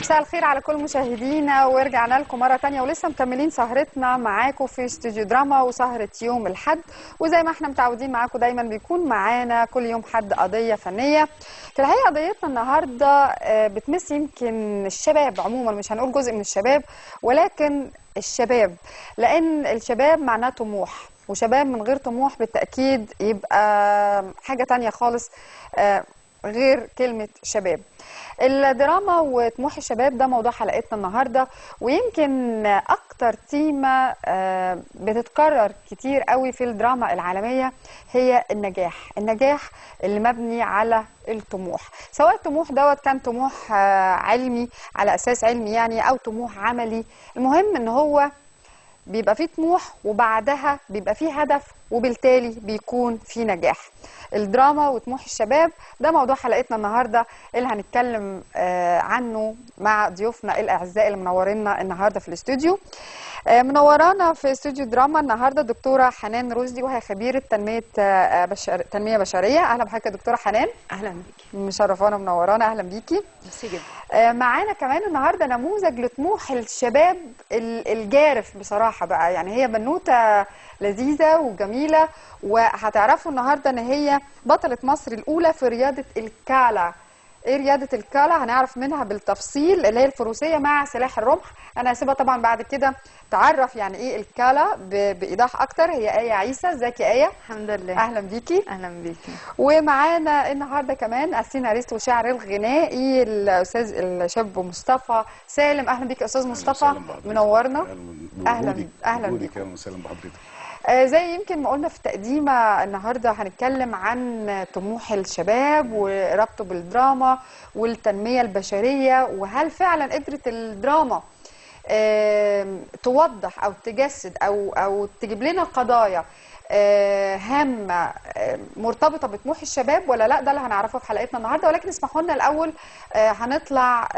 مساء الخير على كل مشاهدينا، ورجعنا لكم مرة تانية ولسه مكملين سهرتنا معاكم في استوديو دراما وسهرة يوم الحد. وزي ما احنا متعودين معاكم دايما بيكون معانا كل يوم حد قضية فنية. في الحقيقة قضيتنا النهاردة بتمس يمكن الشباب عموما، مش هنقول جزء من الشباب ولكن الشباب، لأن الشباب معناه طموح، وشباب من غير طموح بالتأكيد يبقى حاجة تانية خالص غير كلمة شباب. الدراما وطموح الشباب ده موضوع حلقتنا النهاردة، ويمكن أكتر تيمة بتتكرر كتير قوي في الدراما العالمية هي النجاح اللي مبني على الطموح، سواء الطموح دوت كان طموح علمي على أساس علمي يعني، أو طموح عملي. المهم إن هو بيبقى فيه طموح وبعدها بيبقى فيه هدف، وبالتالي بيكون فيه نجاح. الدراما وطموح الشباب ده موضوع حلقتنا النهارده اللي هنتكلم عنه مع ضيوفنا الاعزاء اللي منورينا النهارده في الاستوديو. منورانا في استوديو دراما النهارده الدكتوره حنان رشدي، وهي خبيره تنميه بشريه. اهلا بحضرتك يا دكتوره حنان. اهلا بيكي، مشرفانا ومنورانا. اهلا بيكي. ميرسي جدا. معانا كمان النهارده نموذج لطموح الشباب الجارف بصراحه بقى، يعني هي بنوته لذيذه وجميله، وهتعرفوا النهارده ان هي بطله مصر الاولى في رياضه الكالا. ايه رياضه الكالا؟ هنعرف منها بالتفصيل، اللي هي الفروسيه مع سلاح الرمح. انا هسيبها طبعا بعد كده تعرف يعني ايه الكالا بايضاح اكتر. هي آية عيسى. ازيك يا آية؟ الحمد لله. اهلا بيكي. اهلا بيكي. ومعانا النهارده كمان السيناريست وشاعر الغنائي الاستاذ الشاب مصطفى سالم. اهلا بيك يا استاذ مصطفى، منورنا. اهلا بيك. اهلا وسهلا بحضرتك. زي يمكن ما قلنا في التقديمه، النهارده هنتكلم عن طموح الشباب وربطه بالدراما والتنميه البشريه، وهل فعلا قدرت الدراما توضح او تجسد او تجيب لنا قضايا هامه مرتبطه بطموح الشباب ولا لا؟ ده اللي هنعرفه في حلقتنا النهارده. ولكن اسمحوا لنا الاول هنطلع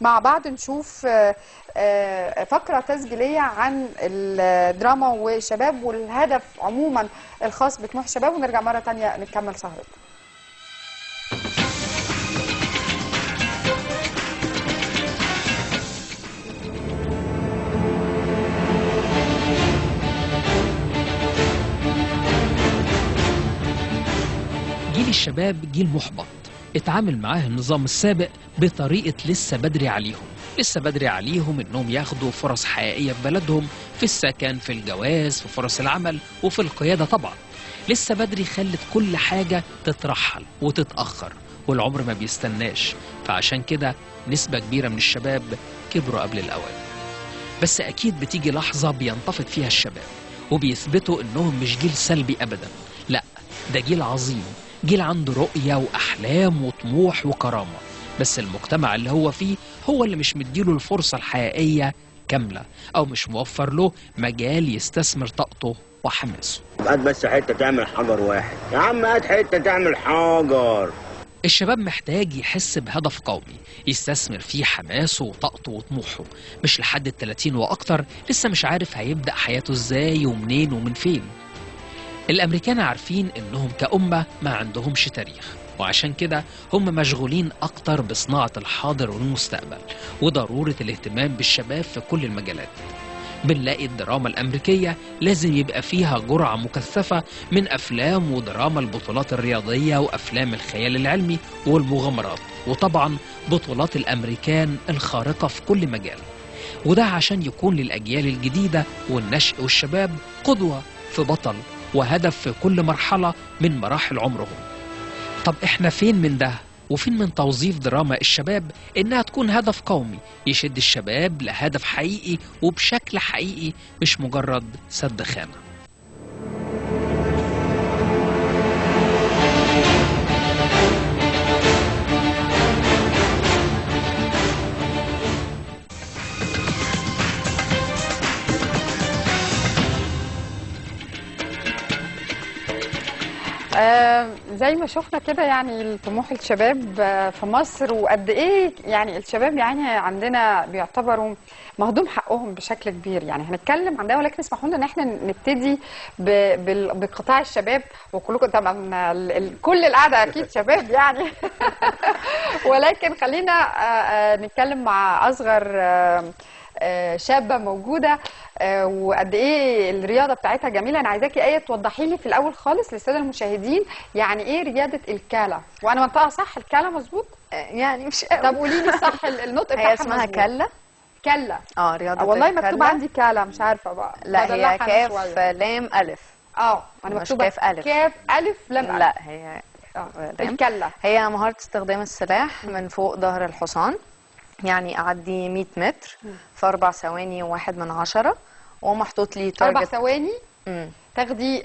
مع بعض نشوف فقره تسجيليه عن الدراما والشباب والهدف عموما الخاص بطموح الشباب، ونرجع مره ثانيه نكمل سهرتنا. جيل الشباب جيل محبط، اتعامل معاه النظام السابق بطريقة لسه بدري عليهم انهم ياخدوا فرص حقيقية في بلدهم، في السكن، في الجواز، في فرص العمل، وفي القيادة طبعا. لسه بدري خلت كل حاجة تترحل وتتأخر، والعمر ما بيستناش، فعشان كده نسبة كبيرة من الشباب كبروا قبل الأوان. بس أكيد بتيجي لحظة بينتفض فيها الشباب وبيثبتوا انهم مش جيل سلبي أبدا، لا، ده جيل عظيم، جيل عنده رؤية وأحلام وطموح وكرامة، بس المجتمع اللي هو فيه هو اللي مش مديله الفرصة الحقيقية كاملة، أو مش موفر له مجال يستثمر طاقته وحماسه. هات بس حتة تعمل حجر واحد يا عم، هات حتة تعمل حجر. الشباب محتاج يحس بهدف قومي يستثمر فيه حماسه وطاقته وطموحه، مش لحد ال30 وأكتر لسه مش عارف هيبدأ حياته ازاي ومنين ومن فين. الأمريكان عارفين إنهم كأمة ما عندهمش تاريخ، وعشان كده هم مشغولين أكتر بصناعة الحاضر والمستقبل وضرورة الاهتمام بالشباب في كل المجالات. بنلاقي الدراما الأمريكية لازم يبقى فيها جرعة مكثفة من أفلام ودراما البطولات الرياضية وأفلام الخيال العلمي والمغامرات، وطبعا بطولات الأمريكان الخارقة في كل مجال، وده عشان يكون للأجيال الجديدة والنشء والشباب قدوة في بطل وهدف في كل مرحلة من مراحل عمرهم. طب احنا فين من ده؟ وفين من توظيف دراما الشباب انها تكون هدف قومي يشد الشباب لهدف حقيقي وبشكل حقيقي، مش مجرد سد خانة؟ زي ما شفنا كده يعني طموح الشباب في مصر، وقد ايه يعني الشباب يعني عندنا بيعتبروا مهضوم حقهم بشكل كبير. يعني هنتكلم عن ده، ولكن اسمحوا لنا ان احنا نبتدي بقطاع الشباب. وكلكم طبعا كل القعده اكيد شباب يعني ولكن خلينا نتكلم مع اصغر شابه موجوده، وقد ايه الرياضه بتاعتها جميله. انا عايزاكي ايه توضحي لي في الاول خالص للساده المشاهدين يعني ايه رياضه الكالا، وانا منطقه صح الكالا مظبوط؟ يعني مش طب قولي لي صح النطق بتاعها. هي اسمها كلا. كلا. رياضه والله الكلا. مكتوب عندي كالا، مش عارفه بقى. لا هي كاف لام الف. انا مش مكتوبه كاف الف. كاف الف لام الف. لا هي الكلا هي مهاره استخدام السلاح من فوق ظهر الحصان، يعني اعدي 100 متر في 4 ثواني و1/10، ومحطوط لي 4 تارجت. ثواني تاخدي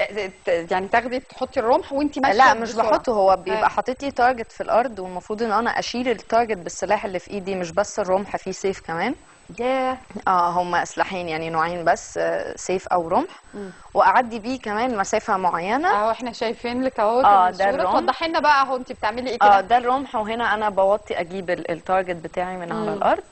يعني تحطي الرمح وانت ماشيه؟ لا مش بسرعة. بحطه، هو بيبقى حاطط لي تارجت في الارض، والمفروض ان انا اشيل التارجت بالسلاح اللي في ايدي، مش بس الرمح، فيه سيف كمان. هما سلاحين يعني نوعين بس، سيف او رمح. واعدي بيه كمان مسافه معينه. احنا شايفين لك اهو ده الرمح. توضحي لنا بقى اهو انت بتعملي ايه كده؟ ده الرمح، وهنا انا بوطي اجيب التارجت بتاعي من على الارض.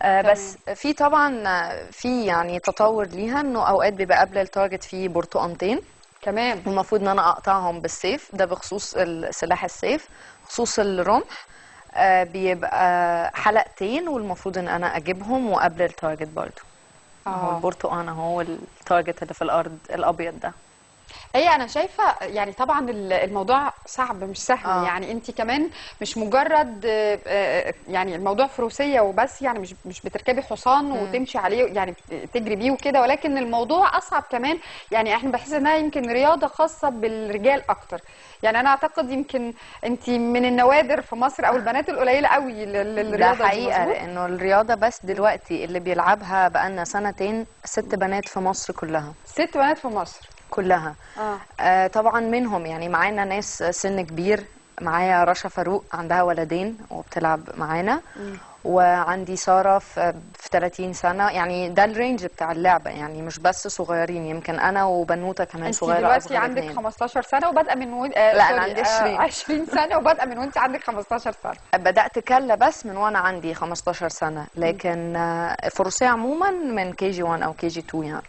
بس في طبعا في يعني تطور ليها، انه اوقات بيبقى قبل التارجت فيه برتقانتين كمان، والمفروض ان انا اقطعهم بالسيف. ده بخصوص سلاح السيف. بخصوص الرمح بيبقى حلقتين، والمفروض ان انا اجيبهم وقبل التارجت برضو. هو البرتقان اهو التارجت اللي في الارض الابيض ده. انا شايفه يعني طبعا الموضوع صعب مش سهل. يعني انت كمان مش مجرد يعني الموضوع فروسيه وبس، يعني مش بتركبي حصان وتمشي عليه يعني تجري بيه وكده، ولكن الموضوع اصعب كمان. يعني احنا بحس انها يمكن رياضه خاصه بالرجال اكتر. يعني انا اعتقد يمكن انت من النوادر في مصر او البنات القليله قوي للرياضه. ده حقيقه، لانه الرياضه بس دلوقتي اللي بيلعبها بقالنا سنتين 6 بنات في مصر كلها. 6 بنات في مصر كلها. طبعا منهم يعني معانا ناس سن كبير. معايا رشا فاروق عندها ولدين وبتلعب معانا، وعندي ساره في 30 سنه. يعني ده الرينج بتاع اللعبه، يعني مش بس صغيرين، يمكن انا وبنوته كمان صغيره. انت دلوقتي عندك 15 سنه وبادئه من لا انا عندي 20 سنه وبادئه من وانت عندك 15 سنه. بدات كلا بس من وانا عندي 15 سنه، لكن فروسيه عموما من KG 1 او KG 2 يعني.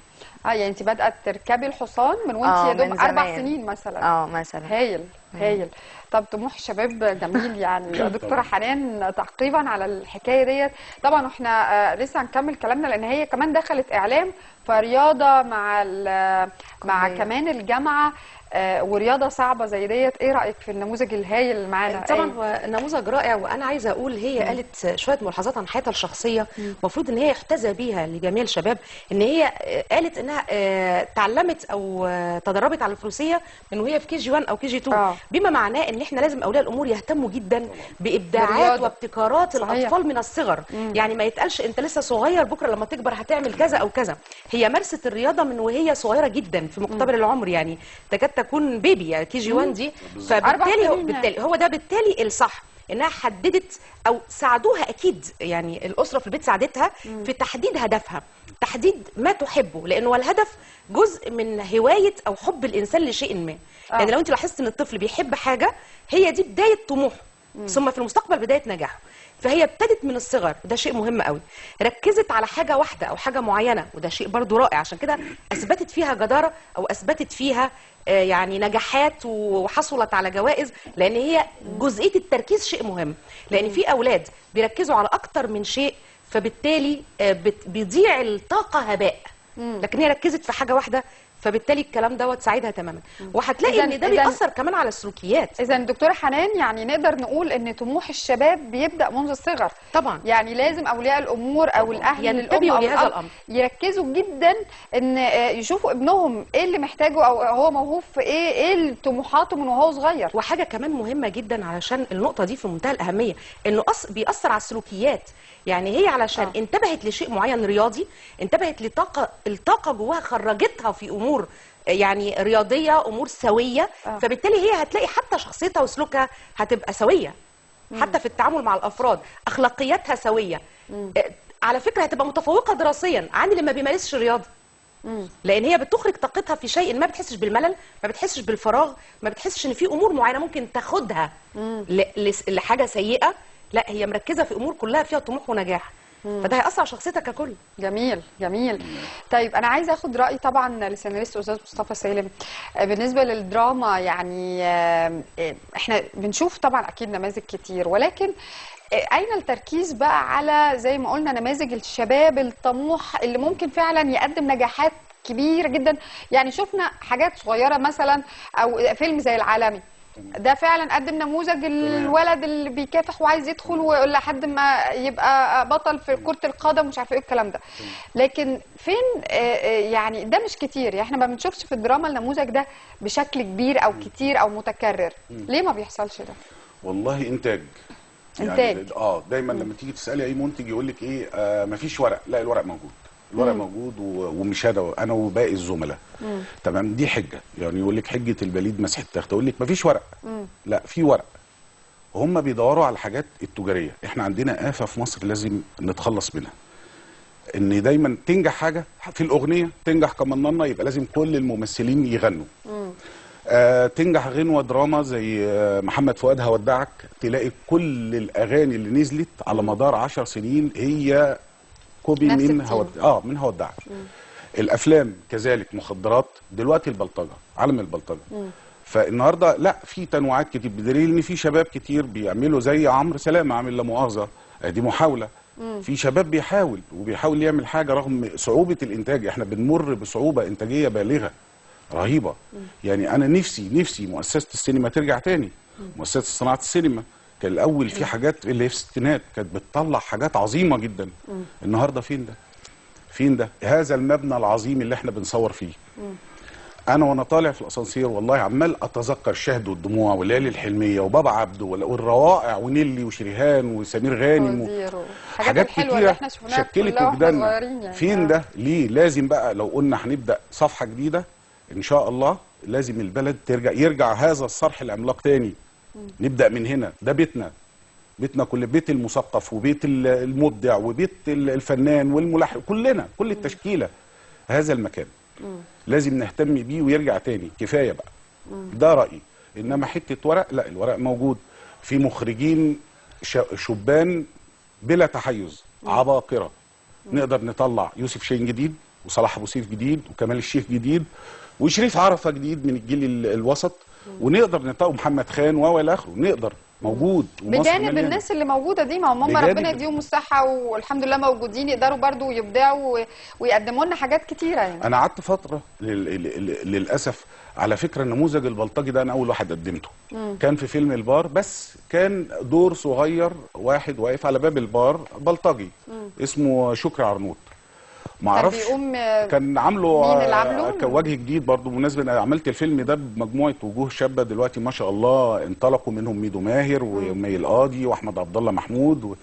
يعني انت بادئه تركبي الحصان من وانت يا دوب 4 سنين مثلا. مثلا. هايل. طب طموح الشباب جميل يعني. دكتوره حنان، تعقيبا على الحكايه ديت، طبعا احنا لسه هنكمل كلامنا لان هي كمان دخلت اعلام، فرياضه مع كمان الجامعه، ورياضه صعبه زي ديت. ايه رايك في النموذج الهايل اللي معانا؟ طبعا هو نموذج رائع، وانا عايزه اقول هي قالت شويه ملاحظات عن حياتها الشخصيه المفروض ان هي يحتذى بيها لجميع الشباب. ان هي قالت انها تعلمت او تدربت على الفروسيه من وهي في KG 1 او KG 2، بما معناه ان احنا لازم اولياء الامور يهتموا جدا بابداعات وابتكارات الاطفال من الصغر. يعني ما يتقالش انت لسه صغير بكره لما تكبر هتعمل كذا او كذا. هي مارست الرياضه من وهي صغيره جدا في مقتبل العمر، يعني تكاد تكون بيبي يعني KG 1 دي. فبالتالي هو ده بالتالي الصح انها حددت او ساعدوها اكيد، يعني الاسره في البيت ساعدتها في تحديد هدفها، تحديد ما تحبه، لانه الهدف جزء من هوايه او حب الانسان لشيء ما. يعني لو انت لاحظت ان الطفل بيحب حاجه، هي دي بدايه طموحه ثم في المستقبل بدايه نجاحه. فهي ابتدت من الصغر، وده شيء مهم قوي. ركزت على حاجه واحده او حاجه معينه، وده شيء برضو رائع. عشان كده اثبتت فيها جداره او اثبتت فيها يعني نجاحات وحصلت على جوائز، لان هي جزئيه التركيز شيء مهم. لان في اولاد بيركزوا على اكتر من شيء، فبالتالي بيضيع الطاقه هباء. لكن هي ركزت في حاجه واحده، فبالتالي الكلام دوت ساعدها تماما. وهتلاقي ان ده بيأثر كمان على السلوكيات. اذا دكتوره حنان يعني نقدر نقول ان طموح الشباب بيبدأ منذ الصغر. طبعا. يعني لازم اولياء الامور او الاهل ينتبهوا لهذا الامر، يركزوا جدا ان يشوفوا ابنهم ايه اللي محتاجه او هو موهوب في ايه طموحاته من وهو صغير. وحاجه كمان مهمه جدا علشان النقطه دي في منتهى الاهميه، انه بيأثر على السلوكيات. يعني هي علشان انتبهت لشيء معين رياضي، انتبهت الطاقه جواها خرجتها في امور يعني رياضيه، امور سويه. فبالتالي هي هتلاقي حتى شخصيتها وسلوكها هتبقى سويه، حتى في التعامل مع الافراد اخلاقياتها سويه. على فكره هتبقى متفوقه دراسيا عن اللي ما بيمارسش رياضه. لان هي بتخرج طاقتها في شيء ما بتحسش بالملل، ما بتحسش بالفراغ، ما بتحسش ان في امور معينه ممكن تاخدها لحاجه سيئه. لا، هي مركزه في امور كلها فيها طموح ونجاح، فده هيأثر على شخصيتها ككل. جميل جميل. طيب انا عايزه اخد راي طبعا السيناريست استاذ مصطفى سالم بالنسبه للدراما. يعني احنا بنشوف طبعا اكيد نماذج كتير، ولكن اين التركيز بقى على زي ما قلنا نماذج الشباب الطموح اللي ممكن فعلا يقدم نجاحات كبيره جدا؟ يعني شفنا حاجات صغيره مثلا، او فيلم زي العالمي ده فعلا قدم نموذج الولد اللي بيكافح وعايز يدخل لحد ما يبقى بطل في كرة القدم ومش عارفه ايه الكلام ده. لكن فين يعني ده مش كتير، يعني احنا ما بنشوفش في الدراما النموذج ده بشكل كبير او كتير او متكرر. ليه ما بيحصلش ده؟ والله انتاج. انتاج. يعني دايما لما تيجي تسالي اي منتج يقول لك ايه، مفيش ورق. لا، الورق موجود، الورق موجود ومش انا وباقي الزملاء. تمام، دي حجه. يعني يقول لك حجه البليد مسح التخت، اقول لك مفيش ورق. لا، في ورق. هم بيدوروا على الحاجات التجاريه. احنا عندنا آفة في مصر لازم نتخلص منها، ان دايما تنجح حاجه في الاغنيه، تنجح كمنانه يبقى لازم كل الممثلين يغنوا. تنجح غنوه دراما زي محمد فؤاد هودعك، تلاقي كل الاغاني اللي نزلت على مدار 10 سنين هي كوبي من هودعك. الافلام كذلك، مخدرات، دلوقتي البلطجه، عالم البلطجه. فالنهارده لا، في تنوعات كتير، بدليل ان في شباب كتير بيعملوا زي عمرو سلامه عامل لا مؤاخذه، دي محاوله. في شباب بيحاول يعمل حاجه رغم صعوبه الانتاج. احنا بنمر بصعوبه انتاجيه بالغه رهيبه. يعني انا نفسي مؤسسه السينما ترجع تاني. مؤسسه صناعه السينما كان الاول في حاجات اللي هي في الستينات كانت بتطلع حاجات عظيمه جدا. النهارده فين ده؟ هذا المبنى العظيم اللي احنا بنصور فيه. انا وانا طالع في الاسانسير والله عمال اتذكر الشهد والدموع وليالي الحلميه وبابا عبده والروائع ونيلي وشريهان وسمير غانم حاجات كتيره شكلت وجداننا. يعني فين ده؟ ليه لازم بقى لو قلنا هنبدا صفحه جديده ان شاء الله، لازم البلد يرجع هذا الصرح العملاق تاني. نبدا من هنا، ده بيتنا كل بيت المثقف وبيت المبدع وبيت الفنان والملحن، كل التشكيله. هذا المكان لازم نهتم بيه ويرجع تاني. كفايه بقى. ده رايي. انما حته ورق، لا، الورق موجود. في مخرجين شبان بلا تحيز، عباقره. نقدر نطلع يوسف شاهين جديد، وصلاح ابو سيف جديد، وكمال الشيخ جديد، وشريف عرفه جديد من الجيل الوسط، ونقدر نطلع محمد خان والى اخره. نقدر موجود. بجانب الناس اللي موجوده دي، ما هم ربنا يديهم الصحه والحمد لله موجودين، يقدروا برضو يبدعوا ويقدموا لنا حاجات كتيره. يعني انا قعدت فتره للاسف على فكره النموذج البلطجي ده انا اول واحد قدمته. كان في فيلم البار، بس كان دور صغير، واحد واقف على باب البار بلطجي اسمه شكري عرنوط. ما اعرفش كان عامله مين اللي عامله؟ وجه جديد برضه. بالمناسبه انا عملت الفيلم ده بمجموعه وجوه شابه دلوقتي ما شاء الله انطلقوا، منهم ميدو ماهر ومي القاضي واحمد عبد الله محمود.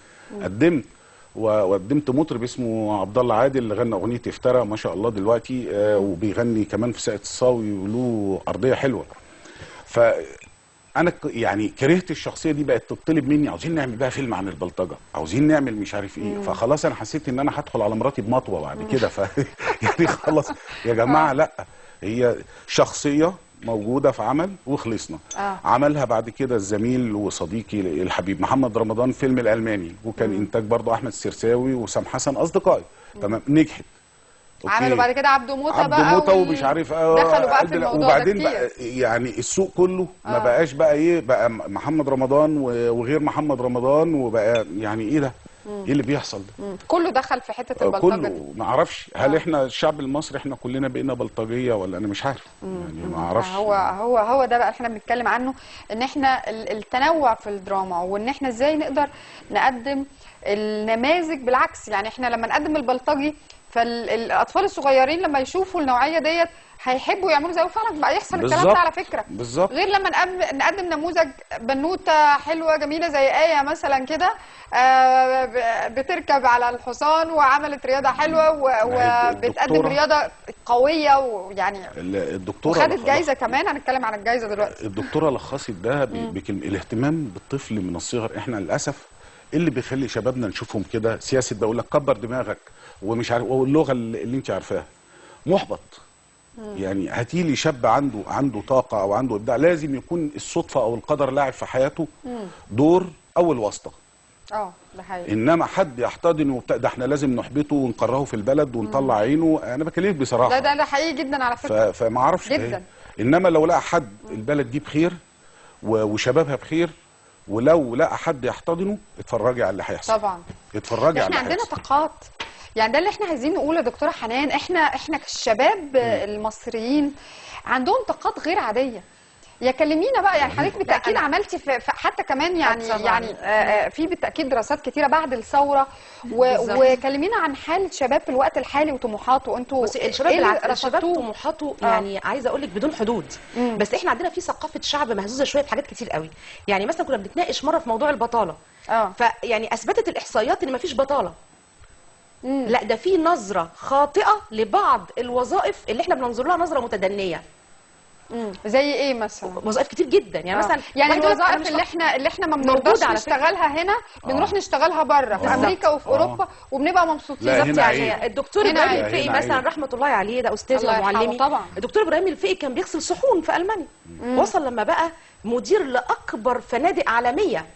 وقدمت مطرب اسمه عبد الله عادل اللي غنى اغنيه افترى ما شاء الله دلوقتي، وبيغني كمان في ساقية الصاوي وله ارضيه حلوه. انا يعني كرهت الشخصيه دي، بقت تطلب مني عاوزين نعمل بقى فيلم عن البلطجه، عاوزين نعمل مش عارف ايه. فخلاص انا حسيت ان انا هدخل على مراتي بمطوه بعد كده. يعني خلاص يا جماعه، لا، هي شخصيه موجوده في عمل وخلصنا. عملها بعد كده الزميل وصديقي الحبيب محمد رمضان فيلم الالماني، وكان انتاج برضه احمد السرساوي وسام حسن اصدقائي. تمام، نجحت. عملوا بعد كده عبده موته بقى، عبده موته ومش عارف دخلوا بقى في الموضوع وبعدين ده بقى يعني السوق كله ما بقاش بقى ايه، بقى محمد رمضان وغير محمد رمضان، وبقى يعني ايه ده؟ ايه اللي بيحصل ده؟ كله دخل في حته البلطجه دي. كله. ما اعرفش هل احنا الشعب المصري احنا كلنا بقينا بلطجيه ولا انا مش عارف. يعني ما اعرفش. هو ده بقى احنا بنتكلم عنه، ان احنا التنوع في الدراما، وان احنا ازاي نقدر نقدم النماذج بالعكس. يعني احنا لما نقدم البلطجي، فالاطفال الصغيرين لما يشوفوا النوعيه ديت هيحبوا يعملوا زيه، وفعلا بقى يحصل الكلام ده على فكره. بالظبط. غير لما نقدم نموذج بنوته حلوه جميله زي آية مثلا كده، بتركب على الحصان وعملت رياضه حلوه وبتقدم رياضه قويه، ويعني الدكتوره خدت جايزه كمان. هنتكلم عن الجايزه دلوقتي. الدكتوره لخصت ده الاهتمام بالطفل من الصغر. احنا للاسف اللي بيخلي شبابنا نشوفهم كده سياسه، بقول لك كبر دماغك ومش عارف، واللغه اللي انت عارفاها. محبط. يعني هاتيلي شاب عنده طاقه او عنده ابداع، لازم يكون الصدفه او القدر لاعب في حياته دور او الواسطه. ده حقيقي. انما حد يحتضنه ده احنا لازم نحبطه ونكرهه في البلد ونطلع عينه. انا بكلمك بصراحه. ده حقيقي جدا على فكره. فما اعرفش جدا. انما لو لقى حد البلد دي بخير وشبابها بخير، ولو لقى حد يحتضنه اتفرجي على اللي هيحصل. طبعا. اتفرجي على اللي احنا عندنا هيحصل. طاقات، يعني ده اللي احنا عايزين نقوله يا دكتوره حنان. احنا كالشباب المصريين عندهم طاقات غير عاديه. يا كلمينا بقى، يعني حضرتك بالتاكيد عملتي في حتى كمان يعني في بالتاكيد دراسات كتيره بعد الثوره، وكلمينا عن حال الشباب في الوقت الحالي وطموحاته. انتوا الشباب طموحاته يعني عايزه اقول لك بدون حدود. بس احنا عندنا في ثقافه شعب مهزوزه شويه في حاجات كتير قوي. يعني مثلا كنا بنتناقش مره في موضوع البطاله. فيعني اثبتت الاحصائيات ان مفيش بطاله. لا، ده في نظره خاطئه لبعض الوظائف اللي احنا بننظر لها نظره متدنيه. زي ايه مثلا؟ وظائف كتير جدا، يعني مثلا يعني الوظائف اللي احنا ما بنقدرش نشتغلها هنا بنروح نشتغلها بره في امريكا وفي اوروبا وبنبقى مبسوطين. بالظبط. يعني الدكتور ابراهيم الفقي مثلا رحمه الله عليه، ده استاذي ومعلمي طبعا. الدكتور ابراهيم الفقي كان بيغسل صحون في المانيا. وصل لما بقى مدير لاكبر فنادق عالميه،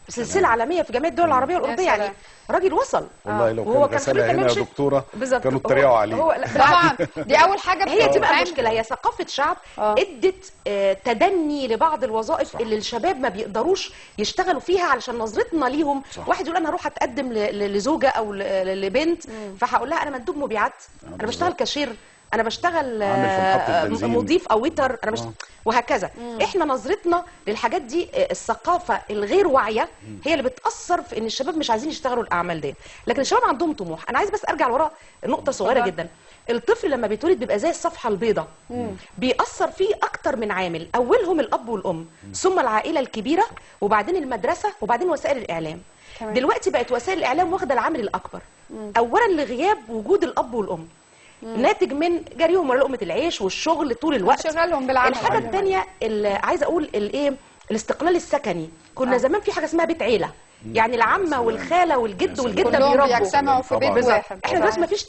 سلسله عالميه في جميع الدول العربيه والاوروبيه. يعني راجل وصل. والله لو كان غسلها هنا يا دكتوره كانوا اتريقوا عليه. طبعا دي اول حاجه. هي دي بقى المشكله، هي ثقافه شعب ادت تدني لبعض الوظائف اللي الشباب ما بيقدروش يشتغلوا فيها علشان نظرتنا ليهم. واحد يقول انا هروح اتقدم لزوجه او لبنت، فهقول لها انا مندوب مبيعات، انا بشتغل كاشير، انا بشتغل مضيف او ويتر، انا وهكذا. احنا نظرتنا للحاجات دي، الثقافه الغير واعيه هي اللي بتاثر في ان الشباب مش عايزين يشتغلوا الاعمال دي. لكن الشباب عندهم طموح. انا عايز بس ارجع لورا نقطه صغيره جدا. الطفل لما بيتولد بيبقى زي الصفحه البيضاء، بيأثر فيه اكتر من عامل، اولهم الاب والام، ثم العائله الكبيره، وبعدين المدرسه، وبعدين وسائل الاعلام. دلوقتي بقت وسائل الاعلام واخده العامل الاكبر. اولا لغياب وجود الاب والام، ناتج من جريهم ورا لقمه العيش والشغل طول الوقت. شغالهم بالعمل. الحاجه الثانيه اللي عايزه اقول الايه، الاستقلال السكني. كنا زمان في حاجه اسمها بيت عيله، يعني العمه والخاله والجد والجده كلهم بيجتمعوا في بيت واحد. احنا دلوقتي ما فيش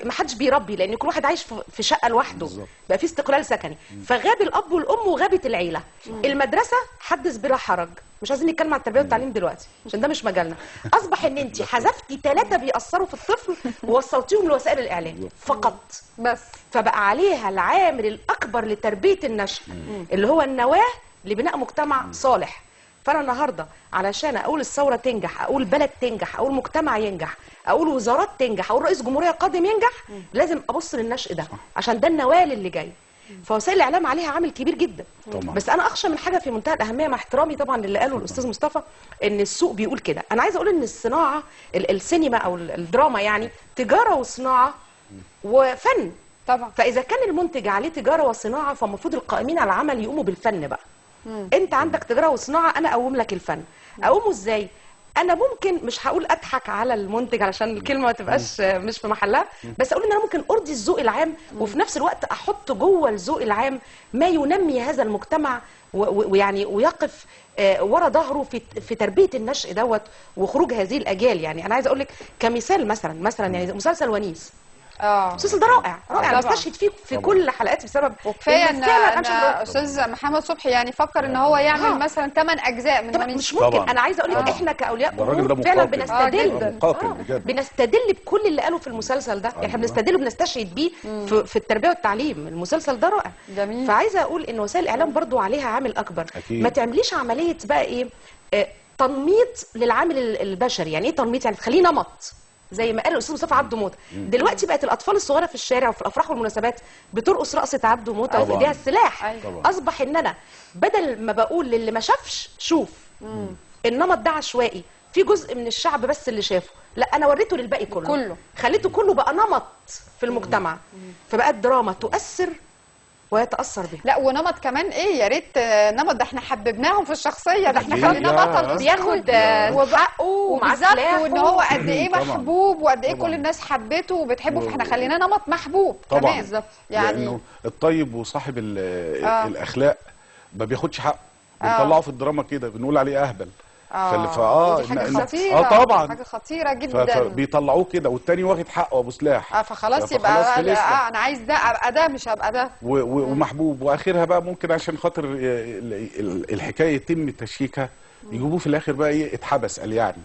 ما حدش بيربي، لان كل واحد عايش في شقه لوحده. بقى في استقلال سكني، فغاب الاب والام وغابت العيله. المدرسه حدث بلا حرج، مش عايزين نتكلم عن التربيه والتعليم دلوقتي عشان ده مش مجالنا. اصبح ان انت حذفتي 3 بيأثروا في الطفل ووصلتيهم لوسائل الاعلام فقط بس. فبقى عليها العامل الاكبر لتربيه النشء، اللي هو النواه لبناء مجتمع صالح. فانا النهارده علشان اقول الثوره تنجح، اقول بلد تنجح، اقول مجتمع ينجح، اقول وزارات تنجح، اقول رئيس جمهوريه قادم ينجح، لازم ابص للنشء ده عشان ده النوال اللي جاي. فوسائل الاعلام عليها عامل كبير جدا طبعا. بس انا اخشى من حاجه في منتهى الاهميه، مع احترامي طبعا للي قاله الاستاذ مصطفى، ان السوق بيقول كده. انا عايزه اقول ان الصناعه السينما او الدراما يعني تجاره وصناعه وفن طبعا. فاذا كان المنتج عليه تجاره وصناعه، فالمفروض القائمين على العمل يقوموا بالفن بقى. انت عندك تجاره وصناعه، انا اقوم لك الفن. اقومه ازاي؟ انا ممكن مش هقول اضحك على المنتج علشان الكلمه ما تبقاش مش في محلها، بس اقول ان انا ممكن ارضي الذوق العام، وفي نفس الوقت احط جوه الذوق العام ما ينمي هذا المجتمع ويعني ويقف ورا ظهره في تربيه النشء دوت وخروج هذه الاجيال. يعني انا عايزه اقول لك كمثال مثلا يعني مسلسل ونيس. المسلسل ده رائع رائع، انا بستشهد فيه في كل حلقاتي بسبب وكفايه ان استاذ محمد صبحي يعني فكر ان هو يعمل مثلا 8 اجزاء من ونيس. مش ممكن. انا عايزه اقول لك احنا كاولياء امور فعلا بنستدل بكل اللي قاله في المسلسل ده. يعني احنا بنستدل وبنستشهد بيه في التربيه والتعليم. المسلسل ده رائع جميل. فعايزه اقول ان وسائل الاعلام برضو عليها عامل اكبر. ما تعمليش عمليه بقى ايه تنميط للعامل البشري. يعني ايه تنميط؟ يعني تخليه نمط زي ما قال الاستاذ مصطفى عبده موته. دلوقتي بقت الاطفال الصغيره في الشارع وفي الافراح والمناسبات بترقص رقصه عبده موته وفي ايديها السلاح. اصبح ان انا بدل ما بقول للي ما شافش شوف النمط ده عشوائي، في جزء من الشعب بس اللي شافه، لا انا وريته للباقي كله خليته كله بقى نمط في المجتمع. فبقت دراما تؤثر ويتاثر به. لا ونمط كمان ايه، يا ريت نمط ده احنا حببناهم في الشخصيه، ده احنا خليناه بطل بياخد حقه ومعاه سلاح وان هو قد ايه محبوب وقد ايه كل الناس حبته وبتحبه، فاحنا خليناه نمط محبوب طبعا كمان. بالظبط. يعني لانه الطيب وصاحب الاخلاق ما بياخدش حقه. بنطلعه في الدراما كده بنقول عليه اهبل، دي حاجه خطيره، طبعا حاجه خطيره جدا. فبيطلعوه كده والتاني واخد حقه ابو سلاح. فخلاص يبقى انا عايز ده ابقى ده مش هبقى ده. ومحبوب. واخرها بقى ممكن عشان خاطر الحكايه يتم تشييكها يجيبوه في الاخر بقى ايه، اتحبس قال يعني.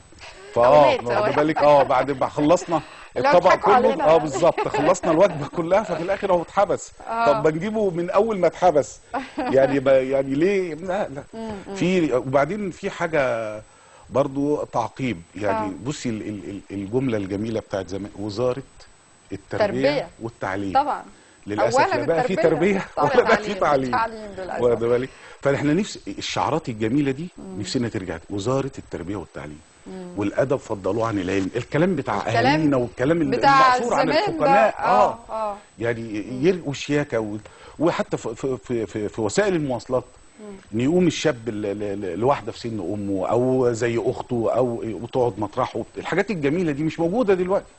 واخد بالك بعد ما خلصنا الطبق كله بالظبط، خلصنا الوجبه كلها، ففي الاخر هو اتحبس. طب بنجيبه من اول ما اتحبس يعني يعني ليه؟ لا وبعدين في حاجه برضو تعقيب يعني. بصي الجمله الجميله بتاعت زمان، وزاره التربيه والتعليم. طبعا للاسف لا بقى في تربيه ولا بقى في تعليم. واخد بالك؟ فاحنا نفس الشعارات الجميله دي نفسنا ترجع. وزاره التربيه والتعليم والادب فضلوه عن العلم. الكلام بتاع اهالينا والكلام المأثور عن الحكماء يعني يرقوا الشياكه. وحتى في وسائل المواصلات يقوم الشاب لواحده في سن امه او زي اخته او وتقعد مطرحه. الحاجات الجميله دي مش موجوده دلوقتي.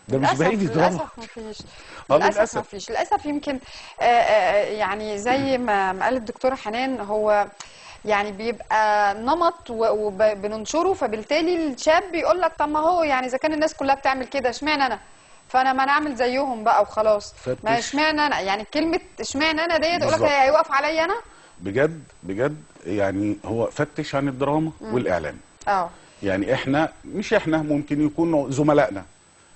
ده مش بعيد للاسف مفيش. للاسف مفيش. للاسف يمكن يعني زي ما قال الدكتوره حنان، هو يعني بيبقى نمط وبننشره، فبالتالي الشاب بيقول لك طب ما هو يعني اذا كان الناس كلها بتعمل كده اشمعنى انا؟ فانا ما نعمل زيهم بقى وخلاص. ما اشمعنى انا؟ يعني كلمه اشمعنى انا ديت يقول لك هيوقف عليا انا؟ بجد بجد يعني هو فتش عن الدراما والاعلام. يعني احنا ممكن يكونوا زملائنا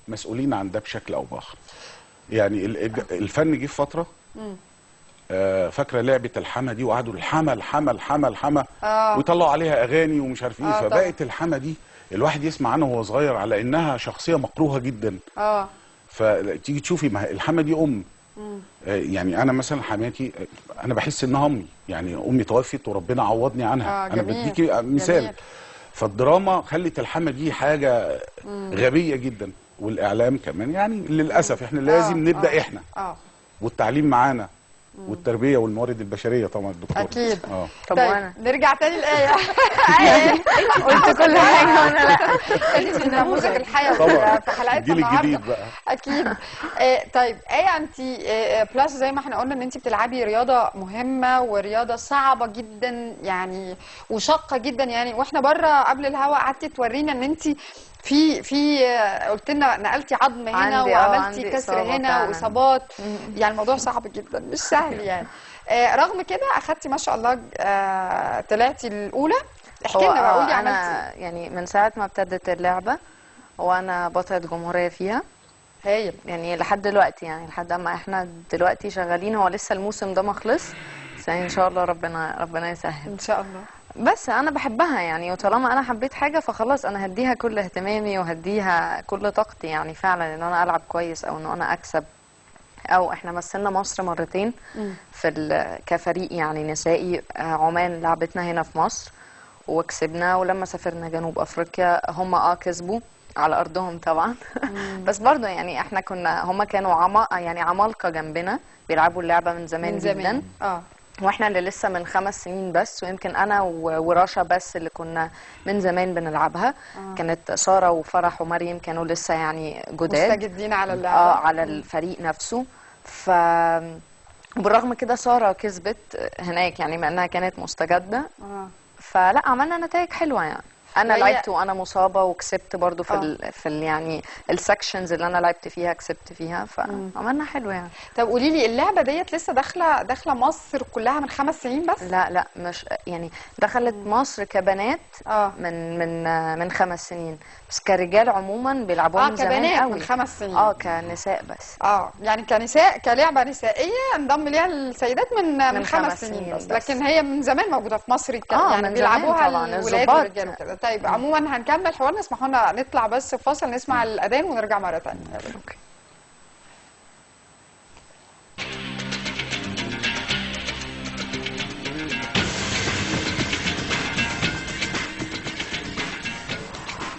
مسؤولين عن ده بشكل او باخر. يعني الفن جه في فتره فاكره لعبه الحما دي، وقعدوا الحما ويطلعوا عليها اغاني ومش عارف ايه. فبقت الحما دي الواحد يسمع عنها وهو صغير على انها شخصيه مكروهه جدا. فتيجي تشوفي ما الحما دي يعني انا مثلا حماتي انا بحس انها امي، يعني امي توفت وربنا عوضني عنها. انا بديكي مثال. جميل. فالدراما خلت الحما دي حاجه غبيه جدا، والاعلام كمان يعني للاسف احنا لازم نبدا احنا والتعليم معانا والتربيه والموارد البشريه طبعا الدكتور. اكيد. طب نرجع تاني لآية. قلت كل حاجه وانا لا. انت نموذج الحياه في حلقتنا النهارده بقى. اكيد. طيب آية، انت بلس زي ما احنا قلنا ان انت بتلعبي رياضه مهمه ورياضه صعبه جدا يعني وشاقه جدا يعني. واحنا بره قبل الهوا قعدتي تورينا ان انت في قلت لنا نقلتي عظم هنا وعملتي كسر هنا واصابات. يعني الموضوع صعب جدا مش سهل يعني. رغم كده اخدتي ما شاء الله طلعتي الاولى. احكي لنا بقى، قولي عملتي انا يعني من ساعه ما ابتدت اللعبه وانا بطلة جمهوريه فيها. هايل. يعني لحد دلوقتي، يعني لحد ما احنا دلوقتي شغالين. هو لسه الموسم ده ما خلص، بس يعني ان شاء الله ربنا يسهل ان شاء الله. بس انا بحبها يعني، وطالما انا حبيت حاجه فخلاص انا هديها كل اهتمامي وهديها كل طاقتي. يعني فعلا ان انا العب كويس او ان انا اكسب. او احنا مثلنا مصر مرتين في كفريق يعني نسائي. عمان لعبتنا هنا في مصر وكسبنا، ولما سافرنا جنوب افريقيا هم كسبوا على ارضهم طبعا. بس برضه يعني احنا هم كانوا يعني عمالقه جنبنا بيلعبوا اللعبه من زمان جدا. واحنا اللي لسه من 5 سنين بس، ويمكن انا وراشا بس اللي كنا من زمان بنلعبها. كانت ساره وفرح ومريم كانوا لسه يعني جداد مستجدين على اللعبه على الفريق نفسه. بالرغم كده ساره كسبت هناك يعني، مع انها كانت مستجده. فلا عملنا نتائج حلوه يعني. انا لعبت وانا مصابه وكسبت برضو في يعني السكشنز اللي انا لعبت فيها كسبت فيها، فعملنا حلو يعني. طب قولي لي اللعبه ديت لسه داخله مصر كلها من 5 سنين بس؟ لا مش يعني دخلت مصر كبنات من 5 سنين بس. كرجال عموما بيلعبوها من زمان كبنات قوي. من 5 سنين. كنساء بس. يعني كنساء كلعبه نسائيه انضم ليها السيدات من 5 سنين بس. لكن هي من زمان موجوده في مصر يعني بيلعبوها الولاد والرجال وكده. طيب عموما هنكمل حوارنا. اسمحوا لنا نطلع بس فاصل نسمع الاذان ونرجع مره ثانيه. اوكي.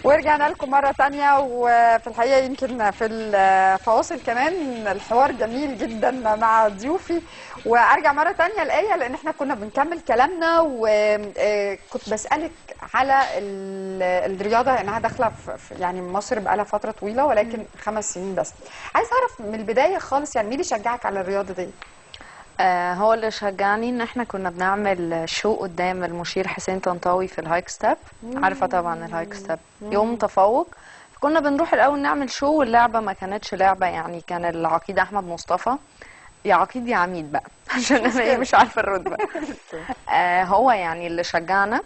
ورجعنا لكم مرة تانية. وفي الحقيقة يمكن في الفواصل كمان الحوار جميل جدا مع ضيوفي. وارجع مرة تانية لآية لان احنا كنا بنكمل كلامنا، وكنت بسألك على الرياضة انها داخلة يعني مصر بقالها فترة طويلة ولكن 5 سنين بس. عايز اعرف من البداية خالص يعني مين اللي شجعك على الرياضة دي؟ هو اللي شجعني ان احنا كنا بنعمل شو قدام المشير حسين طنطاوي في الهايك ستيب. عارفه طبعا الهايك ستيب، يوم تفوق. كنا بنروح الاول نعمل شو، واللعبه ما كانتش لعبه يعني، كان العقيد احمد مصطفى، يا عقيد يا عميد بقى عشان انا مش عارفه الرتبه. هو يعني اللي شجعنا.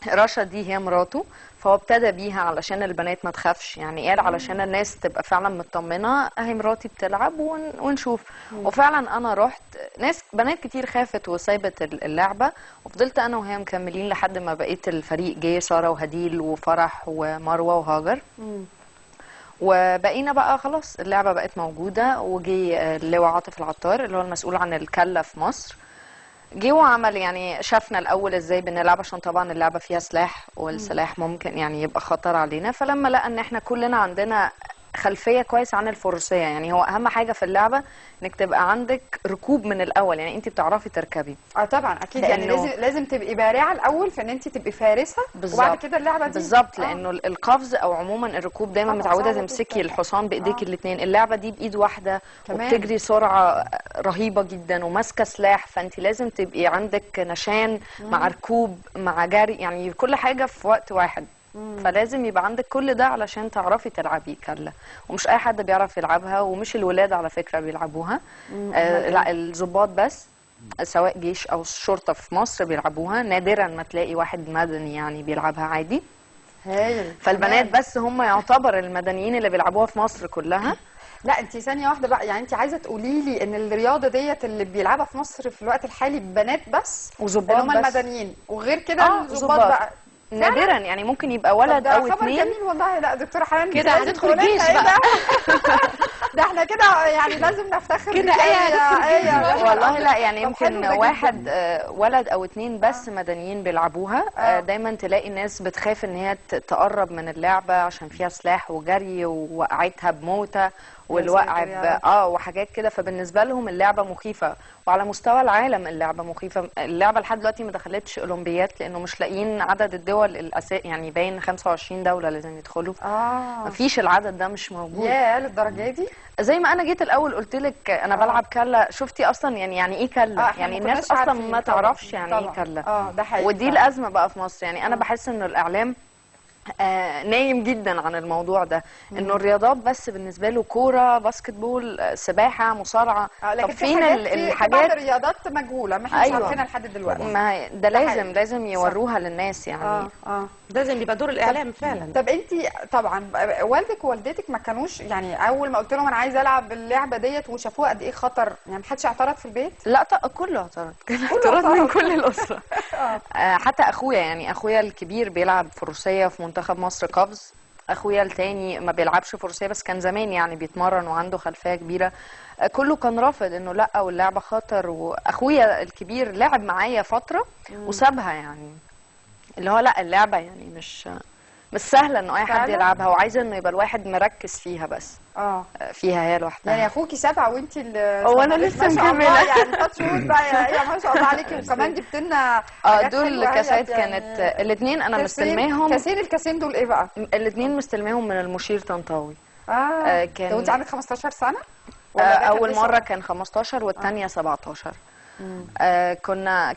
رشا دي هي مراته، فهو ابتدى بيها علشان البنات ما تخافش، يعني قال علشان الناس تبقى فعلا مطمنه، اهي مراتي بتلعب ونشوف. وفعلا انا رحت، ناس بنات كتير خافت وسايبت اللعبه، وفضلت انا وهي مكملين لحد ما بقيت الفريق جه ساره وهديل وفرح ومروه وهاجر. وبقينا بقى خلاص اللعبه بقت موجوده، وجي اللواء عاطف العطار اللي هو المسؤول عن الكله في مصر، جه وعمل يعني شافنا الاول ازاي بنلعب، عشان طبعا اللعبه فيها سلاح والسلاح ممكن يعني يبقى خطر علينا. فلما لقى ان احنا كلنا عندنا خلفيه كويس عن الفروسيه، يعني هو اهم حاجه في اللعبه انك تبقى عندك ركوب من الاول، يعني انت بتعرفي تركبي. طبعا اكيد، يعني لازم تبقي بارعه الاول في ان انت تبقي فارسه، وبعد كده اللعبه دي بالظبط. لانه القفز او عموما الركوب دايما متعوده تمسكي الحصان بايديك الاثنين، اللعبه دي بايد واحده وبتجري سرعه رهيبه جدا وماسكه سلاح، فانت لازم تبقي عندك نشان مع ركوب مع جري، يعني كل حاجه في وقت واحد. فلازم يبقى عندك كل ده علشان تعرفي تلعبي كله، ومش اي حد بيعرف يلعبها، ومش الولاد على فكره بيلعبوها، لا الضباط بس، سواء جيش او شرطه في مصر بيلعبوها، نادرا ما تلاقي واحد مدني يعني بيلعبها عادي. هايل. فالبنات بس هم يعتبر المدنيين اللي بيلعبوها في مصر كلها. لا انت ثانيه واحده بقى، يعني انت عايزه تقولي لي ان الرياضه ديت اللي بيلعبها في مصر في الوقت الحالي بنات بس وظباط هم المدنيين، وغير كده الظباط بقى نادرا، يعني ممكن يبقى ولد او اتنين. ده خبر جميل والله. لا دكتوره حنان كده هندخل الجيش بقى. ده احنا كده يعني لازم نفتخر كده. والله لا يعني يمكن واحد ولد او اتنين بس مدنيين بيلعبوها. دايما تلاقي الناس بتخاف ان هي تقرب من اللعبه عشان فيها سلاح وجري ووقعتها بموتة والوقع وحاجات كده، فبالنسبه لهم اللعبه مخيفه. وعلى مستوى العالم اللعبه مخيفه. اللعبه لحد دلوقتي ما دخلتش اولمبيات لانه مش لاقيين عدد الدول يعني باين 25 دوله لازم يدخلوا. مفيش العدد ده، مش موجود. يا للدرجه دي؟ زي ما انا جيت الاول قلت لك انا بلعب كله، شفتي اصلا يعني ايه كله؟ يعني الناس اصلا ما تعرفش يعني ايه كله. ده حقيقي. ودي الازمه بقى في مصر، يعني انا بحس انه الاعلام نايم جدا عن الموضوع ده، انه الرياضات بس بالنسبه له كوره، باسكت بول، سباحه، مصارعه. طب فين الحاجات الرياضات مجهوله ما احنا مش عارفينها لحد دلوقتي. ما ده لازم يوروها للناس يعني. لازم يبقى دور الاعلام فعلا. طب انت طبعا والدك ووالدتك ما كانوش يعني اول ما قلت لهم انا عايزه العب اللعبه ديت وشافوها قد ايه خطر، يعني ما حدش اعترض في البيت؟ لا كله اعترض، كان اعتراض من كل الاسره. حتى اخويا، يعني اخويا الكبير بيلعب فروسيه في منتخب مصر قفز، اخويا التاني ما بيلعبش فروسيه بس كان زمان يعني بيتمرن وعنده خلفيه كبيره. كله كان رافض انه لا واللعبه خطر. واخويا الكبير لعب معايا فتره وسابها، يعني اللي هو لا اللعبه يعني مش سهله انه اي حد يلعبها، وعايزه انه يبقى الواحد مركز فيها بس. فيها هي لوحدها. يعني اخوكي 7 وانت وانا لسه مكمله يعني تاتشوت بقى يا ما شاء الله عليكي. وكمان جبت لنا دول كاسات كانت الاثنين انا مستلماهم. الكاسين دول ايه بقى؟ الاثنين مستلماهم من المشير طنطاوي. كان وانت عندك 15 سنه؟ اول مره كان 15 والثانيه 17.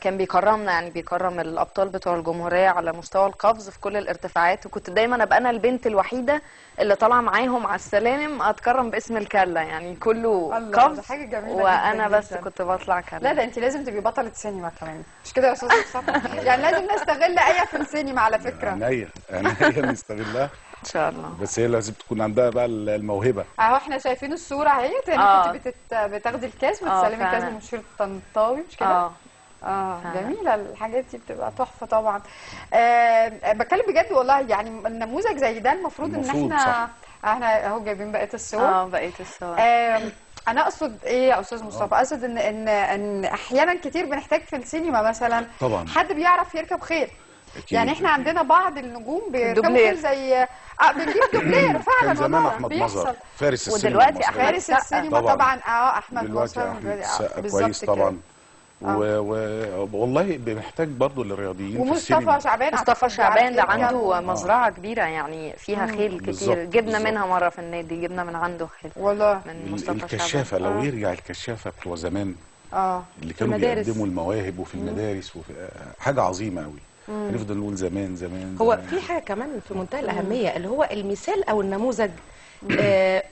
كان بيكرمنا، يعني بيكرم الابطال بتوع الجمهوريه على مستوى القفز في كل الارتفاعات، وكنت دايما ابقى انا البنت الوحيده اللي طالعه معاهم على السلالم اتكرم باسم الكله، يعني كله قفز حاجه جميله وانا جداً بس جداً. كنت بطلع كله. لا ده انت لازم تبقي بطله سينما كمان، مش كده يا استاذ مصطفى؟ يعني لازم نستغل ايه في السينما على فكره. عينيا نستغلها ان شاء الله، بس هي لازم تكون عندها بقى الموهبه. اهو احنا شايفين الصوره اهيت، يعني كنت بتاخدي الكاس وتسلمي الكاس للمشير الطنطاوي، مش كده؟ جميله الحاجات دي بتبقى تحفه طبعا. بتكلم بجد والله، يعني النموذج زي ده المفروض ان احنا اهو جايبين بقيه الصور. بقيه الصور. انا اقصد ايه يا استاذ مصطفى؟ اقصد ان احيانا كتير بنحتاج في السينما مثلا طبعا حد بيعرف يركب خيل. يعني احنا عندنا بعض النجوم بيركبوا خيل زي بنجيب دوبلير فعلا. كان زمان احمد مظهر فارس السينما، ودلوقتي فارس السينما طبعا. احمد مظهر كويس طبعا. والله بنحتاج برضه للرياضيين ومصطفى شعبان. مصطفى شعبان ده عنده مزرعه كبيره يعني فيها خيل كتير. جبنا منها مره في النادي، جبنا من عنده خيل والله. من مصطفى الكشافه شعبان. لو يرجع الكشافه بتوع زمان اللي كانوا المدارس. بيقدموا المواهب وفي المدارس وفي حاجه عظيمه قوي. هنفضل نقول زمان زمان هو زمان. في حاجه كمان في منتهى الاهميه اللي هو المثال او النموذج،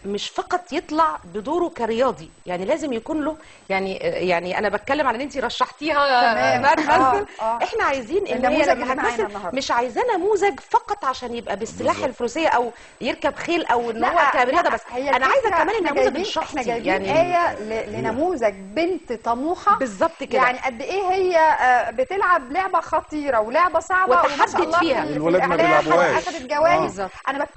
مش فقط يطلع بدوره كرياضي، يعني لازم يكون له يعني انا بتكلم على ان انت رشحتيها نرمز. احنا عايزين ان هي لما هتمثل مش عايزاه نموذج فقط عشان يبقى بالسلاح الفروسيه او يركب خيل او ان هو كرياضه بس. انا عايزه كمان النموذج الشخصي. احنا جايبين لنموذج بنت طموحه بالظبط كده، يعني قد ايه هي بتلعب لعبه خطيره ولعبه صعبه وتحدد فيها. الولاد ما بيلعبوهاش. اخذت جوائز. انا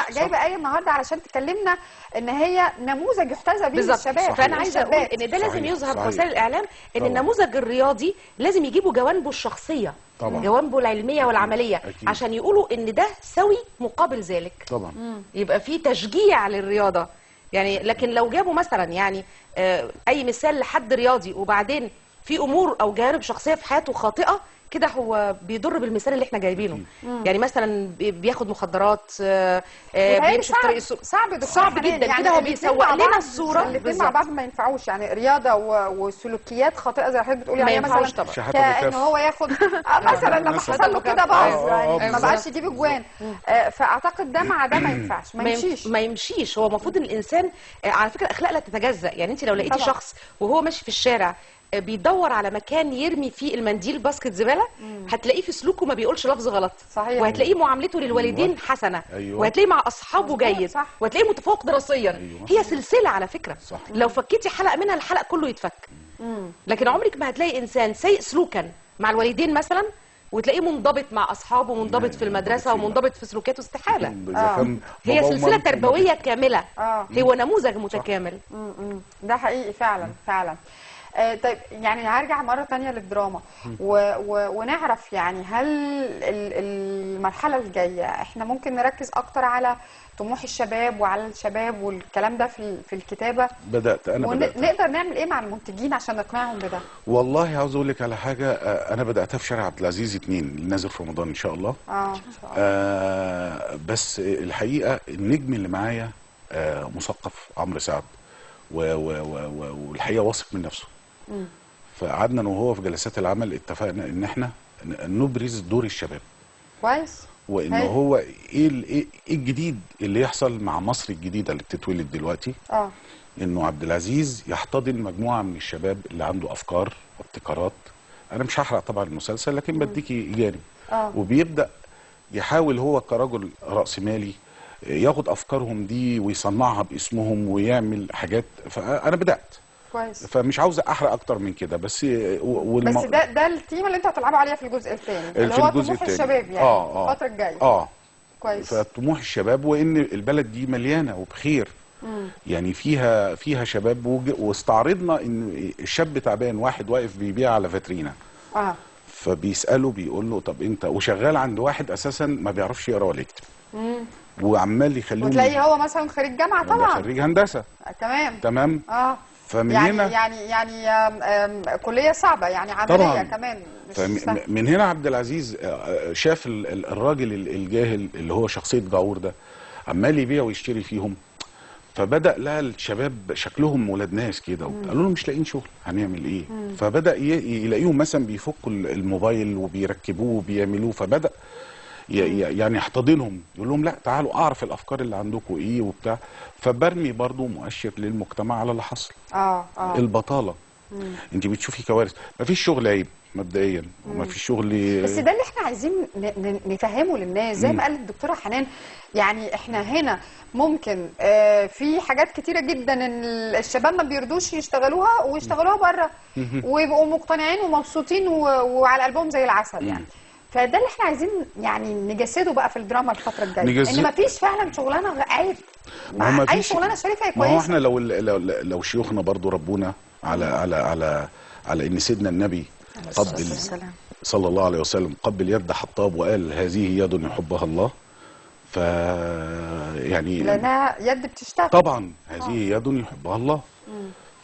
جايبه ايه النهارده علشان تكلمنا ان هي نموذج يحتذى به الشباب. فانا عايزه اقول ان ده لازم يظهر في وسائل الاعلام، ان النموذج الرياضي لازم يجيبوا جوانبه الشخصيه، جوانبه العلميه والعمليه، عشان يقولوا ان ده سوي مقابل ذلك. طبعا يبقى في تشجيع للرياضه يعني. لكن لو جابوا مثلا يعني اي مثال لحد رياضي وبعدين في امور او جوانب شخصيه في حياته خاطئه، كده هو بيضر بالمثال اللي احنا جايبينه. يعني مثلا بياخد مخدرات، بيمشي في طريق السوق. صعب جدا يعني. كده هو بيسوق لنا الصوره. الاثنين مع بعض ما ينفعوش، يعني رياضه وسلوكيات خاطئه زي ما حضرتك بتقولي عليها مثلا، كأن هو ياخد مثلا لما حصل له كده باظ يعني ما بقاش يجيب اجوان. فاعتقد ده مع ده ما ينفعش، ما يمشيش. هو المفروض ان الانسان على فكره الاخلاق لا تتجزأ. يعني انت لو لقيتي شخص وهو ماشي في الشارع بيدور على مكان يرمي فيه المنديل باسكت زباله، هتلاقيه في سلوكه ما بيقولش لفظ غلط. صحيح. وهتلاقيه معاملته للوالدين حسنه. وهتلاقيه مع اصحابه جيد. وهتلاقيه متفوق دراسيا. هي سلسله على فكره. لو فكيتي حلقه منها الحلقه كله يتفك. لكن عمرك ما هتلاقي انسان سيء سلوكا مع الوالدين مثلا وتلاقيه منضبط مع اصحابه ومنضبط في المدرسه ومنضبط في سلوكاته. استحاله. هي سلسله تربويه كامله. هو نموذج متكامل. ده حقيقي فعلا فعلا. طيب يعني هرجع مرة تانية للدراما ونعرف يعني هل المرحلة الجاية احنا ممكن نركز اكتر على طموح الشباب وعلى الشباب والكلام ده في الكتابة؟ بدأت نقدر نعمل ايه مع المنتجين عشان نقنعهم بده؟ والله عاوز اقول لك على حاجة. انا بدأتها في شارع عبد العزيز 2 اللي نازل في رمضان ان شاء الله. ان شاء الله. بس الحقيقة النجم اللي معايا مثقف عمرو سعد والحقيقة واثق من نفسه. فقعدنا انا وهو في جلسات العمل اتفقنا ان احنا نبرز دور الشباب كويس، وان هو ايه الجديد اللي يحصل مع مصر الجديده اللي بتتولد دلوقتي. انه عبد العزيز يحتضن مجموعه من الشباب اللي عنده افكار وابتكارات. انا مش هحرق طبعا المسلسل لكن بديكي جانب. وبيبدا يحاول هو كرجل رأسمالي ياخد افكارهم دي ويصنعها باسمهم ويعمل حاجات. فانا بدات كويس. فمش عاوز احرق اكتر من كده. بس بس ده التيم اللي انتوا هتلعبوا عليها في الجزء الثاني اللي هو طموح الشباب يعني الفتره الجايه. كويس. فطموح الشباب وان البلد دي مليانه وبخير. يعني فيها شباب واستعرضنا ان الشاب تعبان واحد واقف بيبيع على فاترينا. فبيساله بيقول له طب انت وشغال عند واحد اساسا ما بيعرفش يقرا ولا يكتب. وعمال يخليه وتلاقيه هو مثلا خريج جامعه طبعا خريج هندسه. تمام. فمن هنا يعني كليه صعبه يعني عمليه طبعاً. كمان من هنا عبد العزيز شاف الراجل الجاهل اللي هو شخصيه جعور ده عمال يبيع ويشتري فيهم. فبدا لقى الشباب شكلهم ولاد ناس كده قالوا له مش لاقيين شغل هنعمل ايه؟ فبدا يلاقيهم مثلا بيفكوا الموبايل وبيركبوه وبيعملوه. فبدا يعني يحتضنهم يقول لهم لا تعالوا اعرف الافكار اللي عندكم ايه وبتاع. فبرمي برضو مؤشر للمجتمع على اللي حصل. البطاله. انت بتشوفي كوارث. مفيش شغل عيب مبدئيا ومفيش شغل. بس ده اللي احنا عايزين نفهمه للناس زي ما قالت الدكتوره حنان. يعني احنا هنا ممكن في حاجات كتيره جدا ان الشباب ما بيرضوش يشتغلوها ويشتغلوها بره ويبقوا مقتنعين ومبسوطين وعلى قلبهم زي العسل يعني. فده اللي احنا عايزين يعني نجسده بقى في الدراما الفتره الجايه ان مفيش فعلا شغلانه عيب. اي شغلانه شريفه كويسه. ما هو احنا لو شيوخنا برضو ربونا على ان سيدنا النبي قبل صلى الله عليه وسلم قبل يد حطاب وقال هذه يد يحبها الله. ف يعني لانها يد بتشتغل طبعا. هذه يد يحبها الله.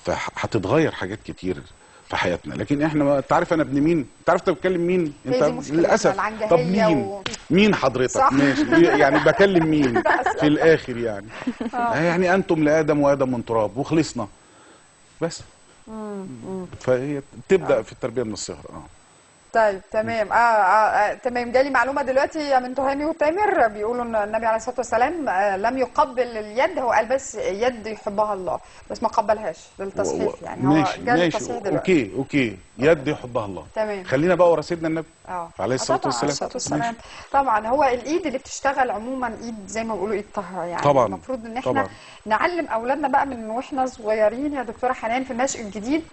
فهتتغير حاجات كتير في حياتنا. لكن احنا انت عارف انا ابن مين؟ انت عارف انت بتكلم مين؟ انت للاسف. طب مين حضرتك؟ ماشي يعني بكلم مين في الاخر يعني؟ يعني انتم لادم وادم من تراب وخلصنا بس. فهي تبدا في التربيه من الصغر. طيب تمام. تمام. جالي معلومه دلوقتي من تهامي وتامر بيقولوا ان النبي عليه الصلاه والسلام لم يقبل اليد، هو قال بس يد يحبها الله، بس ما قبلهاش للتصحيح يعني. هو جالي تصحيح دلوقتي. اوكي يد يحبها الله. تمام. خلينا بقى ورا سيدنا النبي عليه الصلاه طبعا والسلام. طبعا هو الايد اللي بتشتغل عموما ايد زي ما بيقولوا ايد طاهره يعني. طبعا المفروض ان احنا نعلم اولادنا بقى من واحنا صغيرين يا دكتوره حنان في النشء الجديد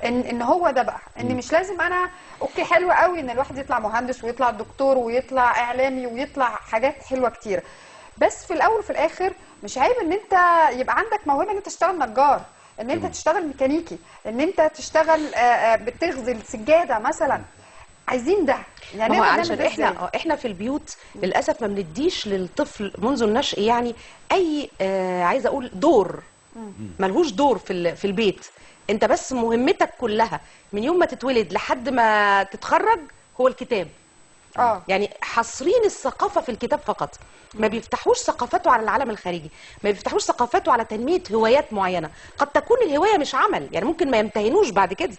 ان هو ده بقى، ان مش لازم انا اوكي حلو قوي ان الواحد يطلع مهندس ويطلع دكتور ويطلع اعلامي ويطلع حاجات حلوه كتير، بس في الاول وفي الاخر مش عيب ان انت يبقى عندك موهبه ان انت تشتغل نجار، ان انت تشتغل ميكانيكي، ان انت تشتغل بتغزل سجاده مثلا. عايزين ده يعني. ما هو علشان احنا في البيوت للاسف ما بنديش للطفل منذ النشء يعني اي عايزه اقول دور، ملهوش دور في البيت. انت بس مهمتك كلها من يوم ما تتولد لحد ما تتخرج هو الكتاب. يعني حاصرين الثقافه في الكتاب فقط، ما بيفتحوش ثقافته على العالم الخارجي، ما بيفتحوش ثقافته على تنميه هوايات معينه. قد تكون الهوايه مش عمل، يعني ممكن ما يمتهنوش بعد كده،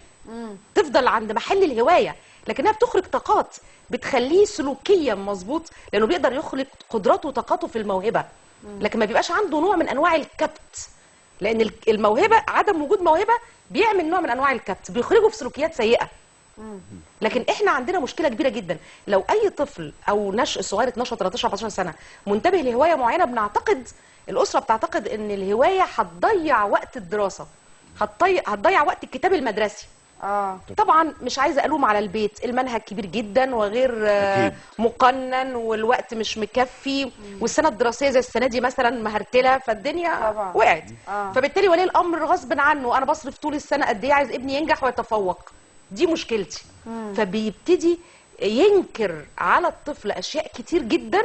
تفضل عند محل الهوايه، لكنها بتخرج طاقات بتخليه سلوكيا مظبوط، لانه بيقدر يخرج قدراته وطاقاته في الموهبه، لكن ما بيبقاش عنده نوع من انواع الكبت، لان الموهبه عدم وجود موهبه بيعمل نوع من انواع الكبت، بيخرجه في سلوكيات سيئه. لكن احنا عندنا مشكله كبيره جدا، لو اي طفل او نشء صغير 12 13 14 سنه منتبه لهوايه معينه، بنعتقد الاسره بتعتقد ان الهوايه هتضيع وقت الدراسه، هتضيع وقت الكتاب المدرسي. طبعا مش عايزه الوم على البيت، المنهج كبير جدا وغير مقنن والوقت مش مكفي، والسنه الدراسيه زي السنه دي مثلا مهرتله، فالدنيا وقعت. فبالتالي ولي الامر غصب عنه، انا بصرف طول السنه قد ايه، عايز ابني ينجح ويتفوق، دي مشكلتي. فبيبتدي ينكر على الطفل اشياء كتير جدا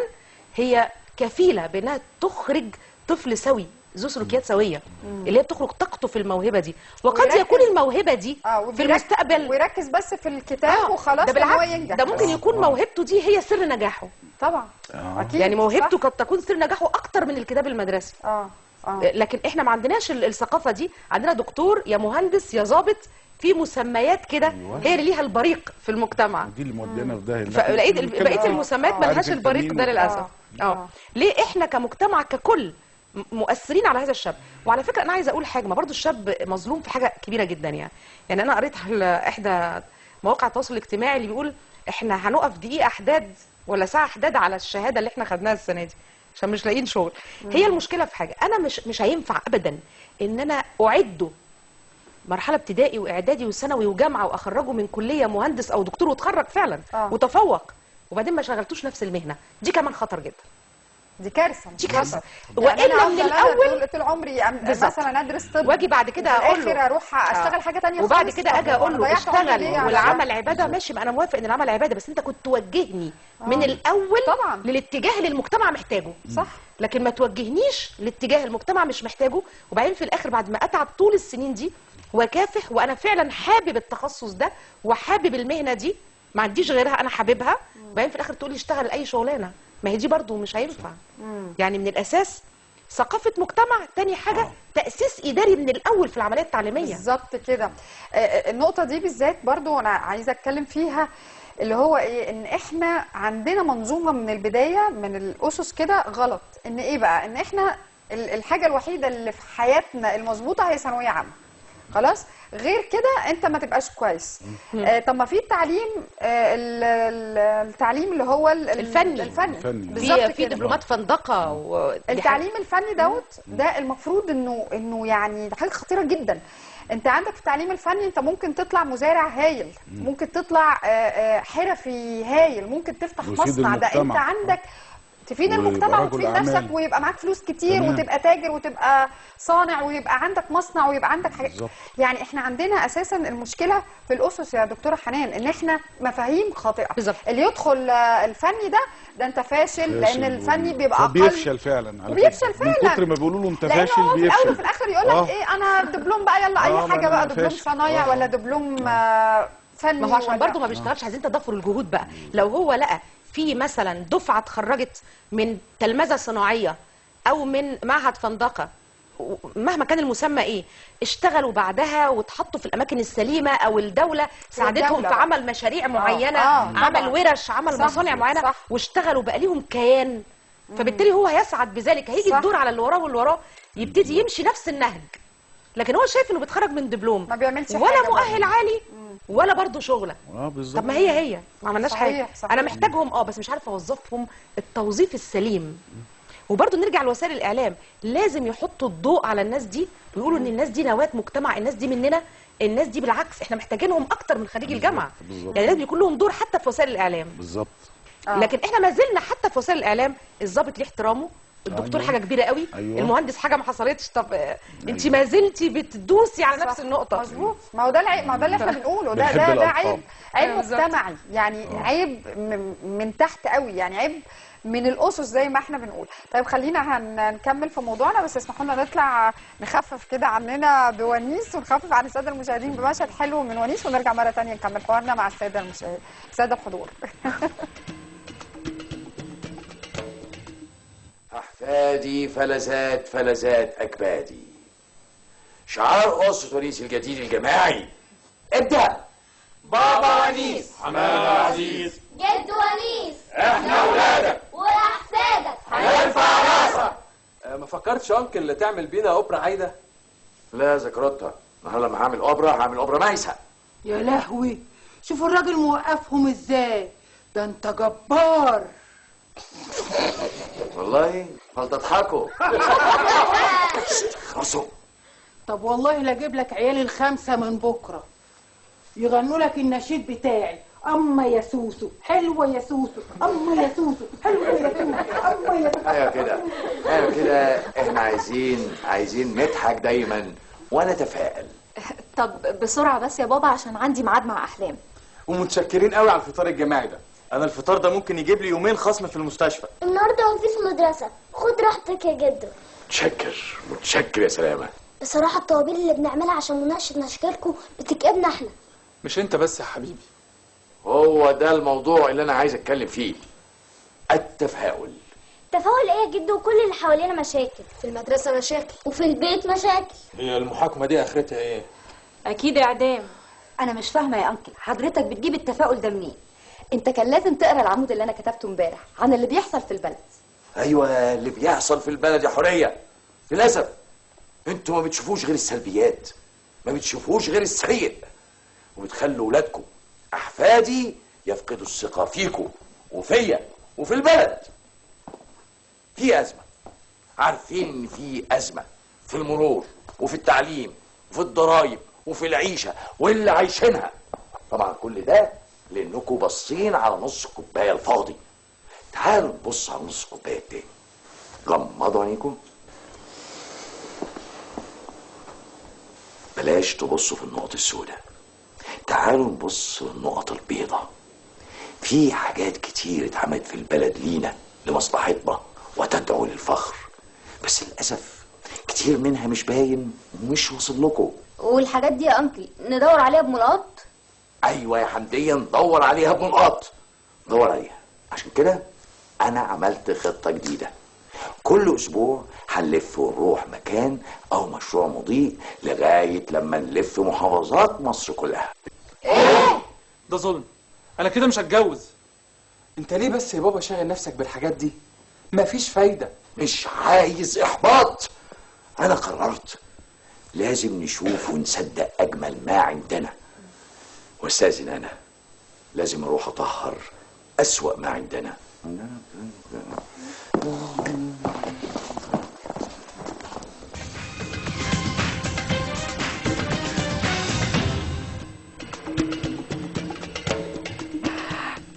هي كفيله بانها تخرج طفل سوي ذو سلوكيات سويه، اللي هي بتخرج طاقته في الموهبه دي، وقد يكون الموهبه دي في المستقبل ويركز بس في الكتاب وخلاص، ده بالعكس، هو ينجح. ده ممكن يكون موهبته دي هي سر نجاحه. طبعا اكيد، يعني موهبته قد تكون سر نجاحه اكتر من الكتاب المدرسي. لكن احنا ما عندناش الثقافه دي. عندنا دكتور يا مهندس يا ضابط، في مسميات كده هي اللي ليها البريق في المجتمع، دي اللي مودينا في ده. فلقيت بقيه المسميات ملهاش البريق ده للاسف. ليه احنا كمجتمع ككل مؤثرين على هذا الشاب؟ وعلى فكره انا عايزه اقول حاجه، ما برضو الشاب مظلوم في حاجه كبيره جدا يعني انا قريت على احدى مواقع التواصل الاجتماعي اللي بيقول احنا هنقف دقيقه حداد ولا ساعه حداد على الشهاده اللي احنا خدناها السنه دي عشان مش لاقيين شغل. هي المشكله في حاجه، انا مش هينفع ابدا ان انا اعده مرحله ابتدائي واعدادي وثانوي وجامعه واخرجه من كليه مهندس او دكتور وتخرج فعلا وتفوق، وبعدين ما شغلتوش نفس المهنه دي، كمان خطر جدا. دي كارثه، دي كارثه. يعني والا من الاول طول عمري مثلا ادرس طب واجي بعد كده اقول له اروح اشتغل حاجه ثانيه وبعد كده اجي اقول له اشتغل والعمل عباده. ماشي، ما انا موافق ان العمل عباده، بس انت كنت توجهني من الاول طبعا للاتجاه اللي المجتمع محتاجه. صح، لكن ما توجهنيش لاتجاه المجتمع مش محتاجه، وبعدين في الاخر بعد ما اتعب طول السنين دي وكافح وانا فعلا حابب التخصص ده وحابب المهنه دي، ما عنديش غيرها انا حاببها، وبعدين في الاخر تقول لي اشتغل اي شغلانه، ما هي دي برضو مش هينفع. يعني من الاساس ثقافه مجتمع، تاني حاجه تاسيس اداري من الاول في العمليه التعليميه. بالظبط كده. النقطه دي بالذات برضو انا عايزه اتكلم فيها، اللي هو ايه، ان احنا عندنا منظومه من البدايه من الاسس كده غلط. ان ايه بقى، ان احنا الحاجه الوحيده اللي في حياتنا المظبوطه هي ثانويه عامه، خلاص غير كده انت ما تبقاش كويس. طب ما في التعليم، التعليم اللي هو الفني بالظبط، في دبلومات فندقه التعليم الفني ده المفروض انه يعني ده حاجه خطيره جدا. انت عندك في التعليم الفني انت ممكن تطلع مزارع هايل، ممكن تطلع حرفي هايل، ممكن تفتح مصنع، ده انت عندك تفيد المجتمع وتفيد نفسك ويبقى معاك فلوس كتير وتبقى تاجر وتبقى صانع ويبقى عندك مصنع ويبقى عندك حاجات. يعني احنا عندنا اساسا المشكله في الاسس يا دكتوره حنان، ان احنا مفاهيم خاطئه. اللي يدخل الفني ده انت فاشل، لان الفني بيبقى اقل، بيفشل فعلا، وبيفشل فعلا من كتر ما بيقولوا له انت فاشل بيفشل، في الاول وفي الاخر يقول لك ايه، انا دبلوم بقى يلا اي حاجه بقى، دبلوم صنايع ولا دبلوم فني. ما هو عشان برضه ما بيشتغلش، عايزين تضافر الجهود بقى. لو هو لقى في مثلا دفعه اتخرجت من تلمذه صناعيه او من معهد فندقه مهما كان المسمى ايه، اشتغلوا بعدها واتحطوا في الاماكن السليمه، او الدوله ساعدتهم في عمل مشاريع معينه، عمل ورش، عمل مصانع معينه، واشتغلوا بقى ليهم كيان. فبالتالي هو هيسعد بذلك، هيجي الدور على اللي وراه واللي وراه يبتدي يمشي نفس النهج. لكن هو شايف انه بيتخرج من دبلوم ما بيعملش ولا مؤهل عالي ولا برضه شغله. بالظبط. طب ما هي ما عملناش حاجه. انا محتاجهم بس مش عارفه اوظفهم التوظيف السليم. وبرضه نرجع لوسائل الاعلام، لازم يحطوا الضوء على الناس دي ويقولوا ان الناس دي نواه مجتمع، الناس دي مننا، الناس دي بالعكس احنا محتاجينهم اكتر من خريج الجامعه. يعني لازم يكون لهم دور حتى في وسائل الاعلام. بالظبط. لكن احنا ما زلنا حتى في وسائل الاعلام الضابط ليه احترامه، الدكتور حاجه كبيره قوي، المهندس حاجه ما حصلتش. طب انت ما زلتي بتدوسي على نفس النقطه. مظبوط. ما هو ده العيب، ما هو ده اللي احنا بنقوله، ده عيب مجتمعي، يعني عيب من تحت قوي، يعني عيب من الاسس زي ما احنا بنقول. طيب خلينا هنكمل في موضوعنا، بس اسمحوا لنا نطلع نخفف كده عننا بونيس، ونخفف عن الساده المشاهدين بمشهد حلو من ونيس، ونرجع مره ثانيه نكمل حوارنا مع الساده الحضور. أحفادي فلذات فلذات أكبادي، شعار أسرة ونيس الجديد الجماعي. ابدأ. بابا ونيس، حمادة عزيز، جد ونيس، احنا أولادك وأحفادك هنرفع راسك. ما فكرتش أنكل تعمل بينا أوبرا عايدة؟ لا ذكرتها، أنا لما هعمل أوبرا مايسة. يا لهوي، شوفوا الراجل موقفهم ازاي، ده انت جبار. والله هل تضحكوا؟ خلصوا. طب والله لا اجيب لك عيالي الخمسه من بكره يغنوا لك النشيد بتاعي. اما يا سوسو حلوه يا سوسو، اما يا سوسو حلوه يا سوسو، اما يا سوسو. ايوه كده احنا عايزين نضحك دايما ونتفائل. طب بسرعة بس يا بابا عشان عندي ميعاد مع أحلام. ومتشكرين قوي على الفطار الجماعي ده، انا الفطار ده ممكن يجيب لي يومين خصم في المستشفى. النهارده مفيش مدرسة، خد راحتك يا جدو. متشكر يا سلامة. بصراحة الطوابير اللي بنعملها عشان مناقشة مشاكلكم بتكئبنا احنا. مش انت بس يا حبيبي. هو ده الموضوع اللي انا عايز اتكلم فيه، التفاؤل. تفاؤل ايه يا جدو؟ وكل اللي حوالينا مشاكل، في المدرسة مشاكل وفي البيت مشاكل. هي المحاكمة دي اخرتها ايه؟ اكيد اعدام. انا مش فاهمه يا انكل، حضرتك بتجيب التفاؤل ده منين؟ انت كان لازم تقرا العمود اللي انا كتبته امبارح عن اللي بيحصل في البلد. ايوه اللي بيحصل في البلد يا حوريه. للاسف انتوا ما بتشوفوش غير السلبيات، ما بتشوفوش غير السيء، وبتخلوا ولادكم احفادي يفقدوا الثقه فيكم وفيا وفي البلد. في ازمه، عارفين ان في ازمه في المرور وفي التعليم وفي الضرايب وفي العيشه واللي عايشينها. طبعا كل ده لانكم باصين على نص الكوبايه الفاضي. تعالوا نبص على نص الكوبايه التاني. غمضوا عينيكم، بلاش تبصوا في النقط السوداء، تعالوا نبص للنقط البيضاء. في حاجات كتير اتعملت في البلد لينا لمصلحتنا وتدعو للفخر، بس للاسف كتير منها مش باين ومش واصل لكم. والحاجات دي يا انكل ندور عليها بملقط؟ ايوه يا حمديه، ندور عليها بملقط، ندور عليها. عشان كده انا عملت خطه جديده، كل اسبوع هنلف ونروح مكان او مشروع مضيء لغايه لما نلف محافظات مصر كلها. ايه ده ظلم، انا كده مش هتجوز. انت ليه بس يا بابا شاغل نفسك بالحاجات دي؟ مفيش فايده. مش عايز احباط، انا قررت لازم نشوف ونصدق اجمل ما عندنا. واستاذن انا لازم اروح اطهر اسوأ ما عندنا.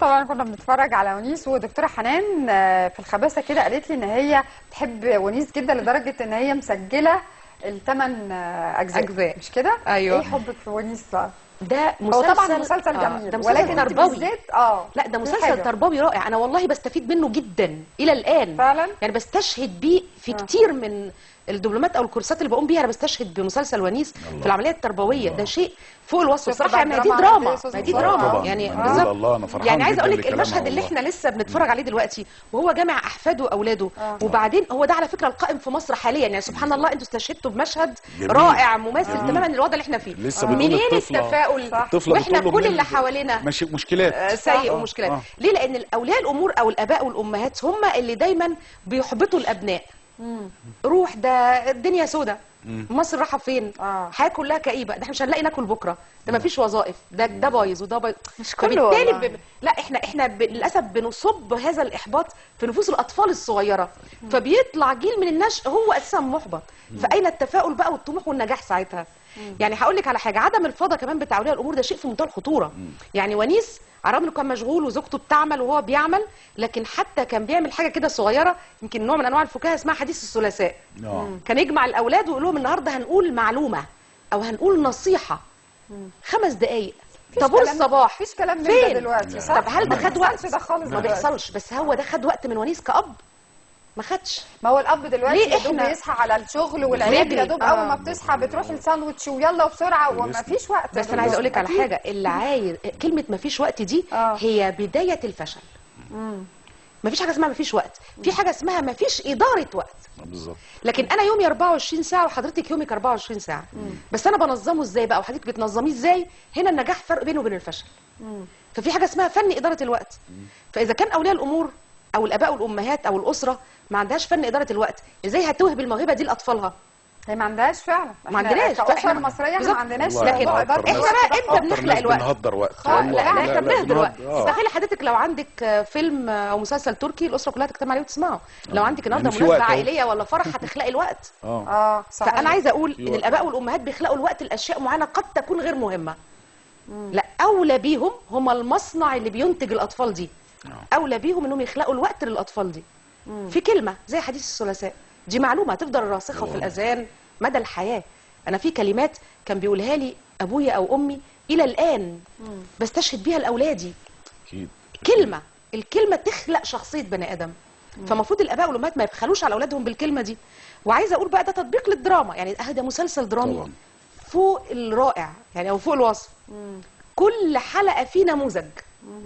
طبعا كنا بنتفرج على ونيس، ودكتوره حنان في الخباثه كده قالت لي ان هي بتحب ونيس جدا لدرجه ان هي مسجله ال8 اجزاء، مش كده؟ ايوه. ايه حبك في ونيس بقى؟ ده هو طبعا مسلسل جميل، ده مسلسل ولكن تربوي. لا ده مسلسل تربوي رائع، انا والله بستفيد منه جدا الى الان فعلا، يعني بستشهد بيه في كتير من الدبلومات او الكورسات اللي بقوم بيها انا بستشهد بمسلسل ونيس في العمليه التربويه. ده شيء فوق الوصف بصراحه. ما دي دراما، ما دي دراما يعني بالظبط. يعني عايزه اقول لك المشهد اللي احنا لسه بنتفرج عليه دلوقتي وهو جامع احفاده واولاده، وبعدين هو ده على فكره القائم في مصر حاليا. يعني سبحان الله انتوا استشهدتوا بمشهد رائع مماثل تماما للوضع اللي احنا فيه. منين التفاؤل واحنا كل اللي حوالينا مشكلات سيء ومشكلات. ليه؟ لان اولياء الامور او الاباء والامهات هم اللي دايما بيحبطوا الابناء. روح، ده الدنيا سودة، مصر رايحه فين؟ حياه كلها كئيبه، ده احنا مش هنلاقي ناكل بكره، ده ما فيش وظائف، ده بايظ وده بايظ. مش كله فبالتالي لا احنا للاسف بنصب هذا الاحباط في نفوس الاطفال الصغيره، فبيطلع جيل من النشء هو اساسا محبط. فاين التفاؤل بقى والطموح والنجاح ساعتها؟ يعني هقول لك على حاجه، عدم الفضا كمان بتاع اولياء الامور ده شيء في منتهى الخطوره. يعني ونيس على الرغم انه كان مشغول وزوجته بتعمل وهو بيعمل، لكن حتى كان بيعمل حاجه كده صغيره يمكن نوع من انواع الفكاهه اسمها حديث الثلاثاء. كان يجمع الاولاد ويقول لهم النهارده هنقول معلومه او هنقول نصيحه 5 دقائق طابور الصباح. مفيش كلام من ده دلوقتي صح؟ طب هل ده خد وقت؟ ده خالص ما بيحصلش. بس هو ده خد وقت من ونيس كأب؟ ما خدش. ما هو الاب دلوقتي يا دوب بيصحى على الشغل والعيال يا دوب اول ما بتصحى بتروح الساندوتش ويلا بسرعه وما فيش وقت. بس انا عايزه اقول لك على حاجه، اللي عايز كلمه ما فيش وقت دي هي بدايه الفشل. ما فيش حاجه اسمها ما فيش وقت، في حاجه اسمها ما فيش اداره وقت. بالظبط. لكن انا يومي 24 ساعه وحضرتك يومك 24 ساعه. بس انا بنظمه ازاي بقى وحضرتك بتنظميه ازاي؟ هنا النجاح فرق بينه وبين الفشل. ففي حاجه اسمها فن اداره الوقت. فاذا كان اولياء الامور او الاباء والامهات او الاسره ما عندهاش فن اداره الوقت، ازاي هتوهب الموهبه دي لاطفالها؟ هي ما عندهاش فعلا. ما عندناش كأسرة المصريه ما عندناش. لكن احنا بقى امتى بنخلق الوقت؟ بنهدر وقت. لا احنا بنهدر وقت. تخيلي حضرتك لو عندك فيلم او مسلسل تركي الاسره كلها تجتمع عليه وتسمعه. لو عندك النهارده مناسبه عائليه ولا فرح هتخلقي الوقت. صحيح. فانا عايزه اقول ان الاباء والامهات بيخلقوا الوقت لاشياء معينه قد تكون غير مهمه. لا، اولى بيهم هم المصنع اللي بينتج الاطفال دي. اولى بيهم انهم يخلقوا الوقت للاطفال دي. في كلمه زي حديث الثلاثاء دي معلومه هتفضل راسخه في الاذهان مدى الحياه. انا في كلمات كان بيقولها لي ابويا او امي الى الان بستشهد بيها لاولادي. اكيد. الكلمه تخلق شخصيه بني ادم. فالمفروض الاباء والامهات ما يبخلوش على اولادهم بالكلمه دي. وعايزه اقول بقى ده تطبيق للدراما، يعني ده مسلسل درامي طبعا فوق الرائع يعني او فوق الوصف. كل حلقه فيه نموذج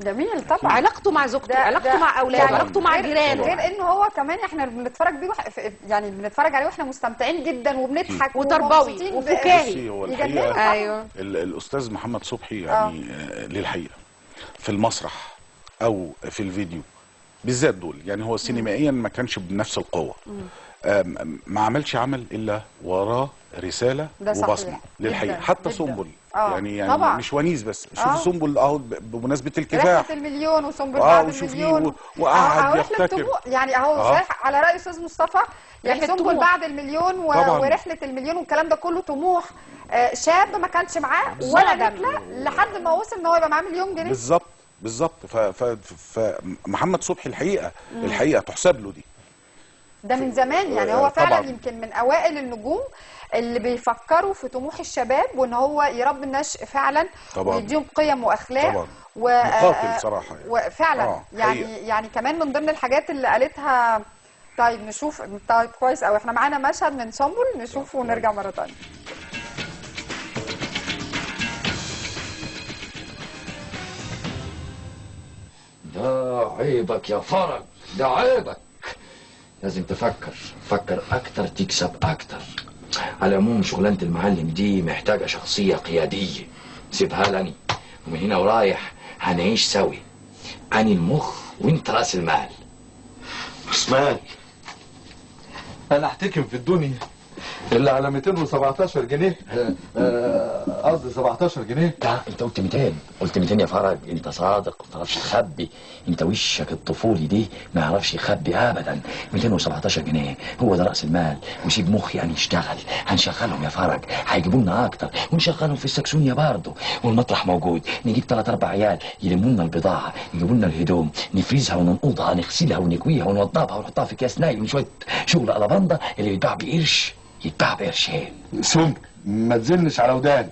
جميل طبعا. علاقته مع زوجته، علاقته مع اولاده، علاقته مع جيرانه. غير انه هو كمان احنا بنتفرج بيه يعني بنتفرج عليه واحنا مستمتعين جدا وبنضحك وتربوي وفكاهي. هو الحقيقه ايوه الاستاذ محمد صبحي يعني للحقيقه في المسرح او في الفيديو بالذات دول، يعني هو سينمائيا ما كانش بنفس القوه. ما عملش عمل الا وراه رساله وبصمه للحقيقه. حتى سنبل يعني طبعا. مش ونيس بس. شوف سنبل اهو بمناسبه الكفاح رحله المليون وسنبل بعد المليون وقعد يفتكر يعني اهو على راي استاذ مصطفى يعني سنبل بعد المليون ورحله المليون والكلام ده كله طموح شاب ما كانش معاه ولا نكله لحد ما وصل ان هو يبقى معاه مليون جنيه. بالظبط. فمحمد صبحي الحقيقه تحسب له دي. ده من زمان يعني هو فعلا طبعاً. يمكن من اوائل النجوم اللي بيفكروا في طموح الشباب وان هو يربي النشء فعلا ويديهم قيم واخلاق مقاتل صراحه وفعلا يعني كمان من ضمن الحاجات اللي قالتها. طيب نشوف. طيب كويس قوي، احنا معانا مشهد من سنبل نشوفه ونرجع مره ثانيه. ده عيبك يا فرج، ده عيبك. لازم فكر اكتر تكسب اكتر. على العموم شغلانه المعلم دي محتاجه شخصيه قياديه. سيبها لني، ومن هنا ورايح هنعيش سوي. انا المخ وانت راس المال. اسمال انا احتكم في الدنيا اللي على 217 جنيه قصدي 17 جنيه. لا انت قلت 200. قلت 200 يا فرج. انت صادق ما تعرفش تخبي. انت وشك الطفولي دي ما يعرفش يخبي ابدا. 217 جنيه هو ده راس المال. وسيب مخي يعني يشتغل. هنشغلهم يا فرج، هيجيبوا لنا اكتر ونشغلهم في السكسونيا برضه. والمطرح موجود، نجيب 3 4 عيال يلموا لنا البضاعه، يجيبوا لنا الهدوم، نفرزها وننقضها، نغسلها ونكويها ونوضبها ونحطها في اكياس نايل وشويه شغل الاباندا اللي يتباع بقرش يتباع بقرشين. سم ما تزنش على وداني.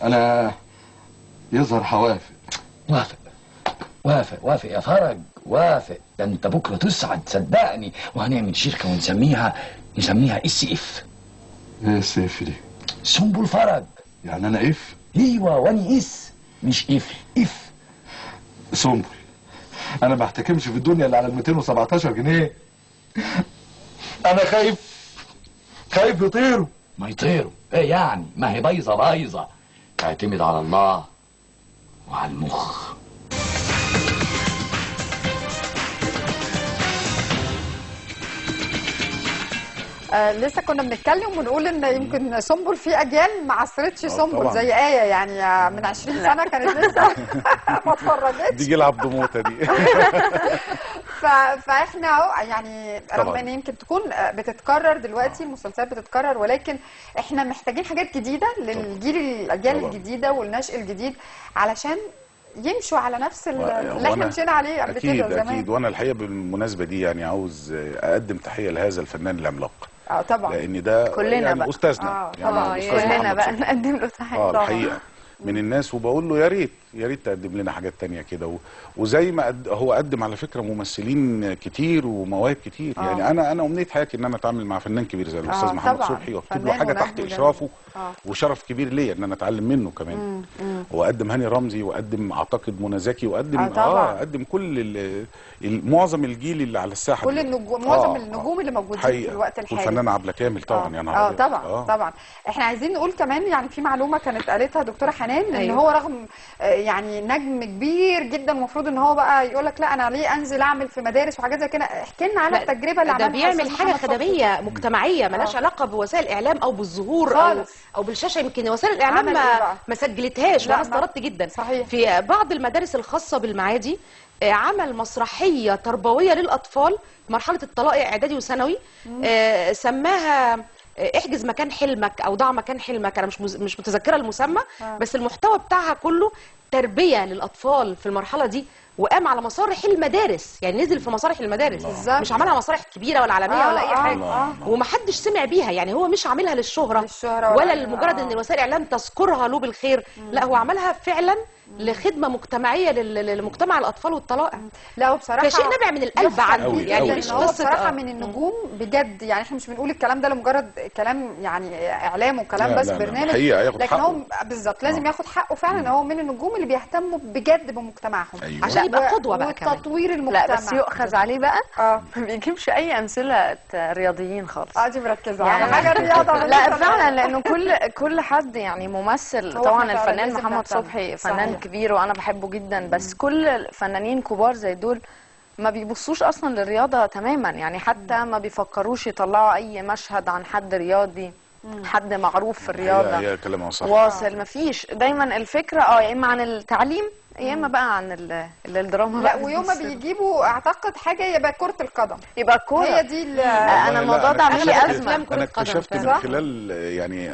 انا يظهر هوافق. وافق يا فرج، وافق. ده انت بكره تسعد صدقني. وهنعمل شركه ونسميها نسميها اس اف. ايه السيف دي؟ سنبل فرج. يعني انا اف؟ ايوه واني اس مش اف. اف سنبل. انا ما احتكمش في الدنيا الا على ال 217 جنيه. انا خايف يطيروا. ما يطيروا ايه يعني؟ ما هي بايظه. اعتمد على الله وعلى المخ. لسه كنا بنتكلم ونقول ان يمكن سنبل في اجيال ما عصرتش سنبل طبعاً. زي آية، يعني من 20 سنه كانت لسه ما اتفرجتش. دي جيل عبد موته دي. فاحنا اهو يعني رغم طبعاً. ان يمكن تكون بتتكرر دلوقتي المسلسلات بتتكرر، ولكن احنا محتاجين حاجات جديده الاجيال طبعاً. الجديده والنشء الجديد علشان يمشوا على نفس اللي احنا وأنا- مشينا عليه قبل كده زمان. اكيد. وانا الحقيقه بالمناسبه دي يعني عاوز اقدم تحيه لهذا الفنان العملاق. طبعا. لان ده كلنا يعني بقى. استاذنا. طبعا كلنا بقى نقدم له تحيه. الحقيقه من الناس، وبقول له يا ريت تقدم لنا حاجات تانية كده وزي ما هو قدم على فكره ممثلين كتير ومواهب كتير. يعني انا امنيه حياتي ان انا اتعامل مع فنان كبير زي الاستاذ محمد صبحي واكتب له حاجه تحت اشرافه. وشرف كبير ليا ان انا اتعلم منه كمان. واقدم هاني رمزي واقدم اعتقد منى زكي واقدم اقدم كل معظم الجيل اللي على الساحه كل النجوم، معظم النجوم اللي موجودين في الوقت الحالي. والفنانه عبله كامل طبعا. يا نهار طبعا طبعا. احنا عايزين نقول كمان يعني في معلومه كانت قالتها دكتوره حنان ان هو رغم يعني نجم كبير جدا المفروض ان هو بقى يقول لك لا انا ليه انزل اعمل في مدارس وحاجات زي كده. احكي لنا على التجربه اللي عملها. ده بيعمل حاجه خدميه مجتمعيه مالهاش علاقه بوسائل الاعلام او بالظهور او بالشاشه. يمكن وسائل الاعلام ما سجلتهاش وانا استغربت جدا. صحيح. في بعض المدارس الخاصه بالمعادي عمل مسرحيه تربويه للاطفال مرحله الطلاق اعدادي وثانوي. سماها احجز مكان حلمك او ضع مكان حلمك. انا مش متذكره المسمى. بس المحتوى بتاعها كله تربيه للاطفال في المرحله دي، وقام على مسارح المدارس. يعني نزل في مسارح المدارس مش عملها مسارح كبيره ولا عالميه ولا اي حاجه. ومحدش سمع بيها. يعني هو مش عاملها للشهره ولا لمجرد ان وسائل الاعلام تذكرها له بالخير. لا هو عملها فعلا لخدمه مجتمعيه لمجتمع الاطفال والطلائع. لا هو بصراحه فشيء نابع من القلب عنده. يعني مش هو قصه بصراحه من النجوم بجد. يعني احنا مش بنقول الكلام ده لمجرد كلام يعني اعلام وكلام بس برنامج. لكن هو بالظبط لازم ياخد حقه فعلا. هو من النجوم اللي بيهتموا بجد بمجتمعهم. عشان يبقى قدوه بقى كمان. وتطوير المجتمع. لا بس يؤخذ عليه بقى ما بيجيبش اي امثله رياضيين خالص. دي مركزه على حاجه رياضه. لا فعلا لانه كل حد يعني ممثل. طبعا الفنان محمد صبحي فنان كبير وانا بحبه جدا. بس كل الفنانين كبار زي دول ما بيبصوش اصلا للرياضه تماما. يعني حتى ما بيفكروش يطلعوا اي مشهد عن حد رياضي حد معروف في الرياضه. هي كلامها صح. واصل ما فيش. دايما الفكره يا اما عن التعليم يا اما بقى عن الدراما. لا ويوم ما بيجيبوا اعتقد حاجه يبقى كره القدم. يبقى الكوره هي دي. انا الموضوع ده عامل لي ازمه. انا اكتشفت من خلال يعني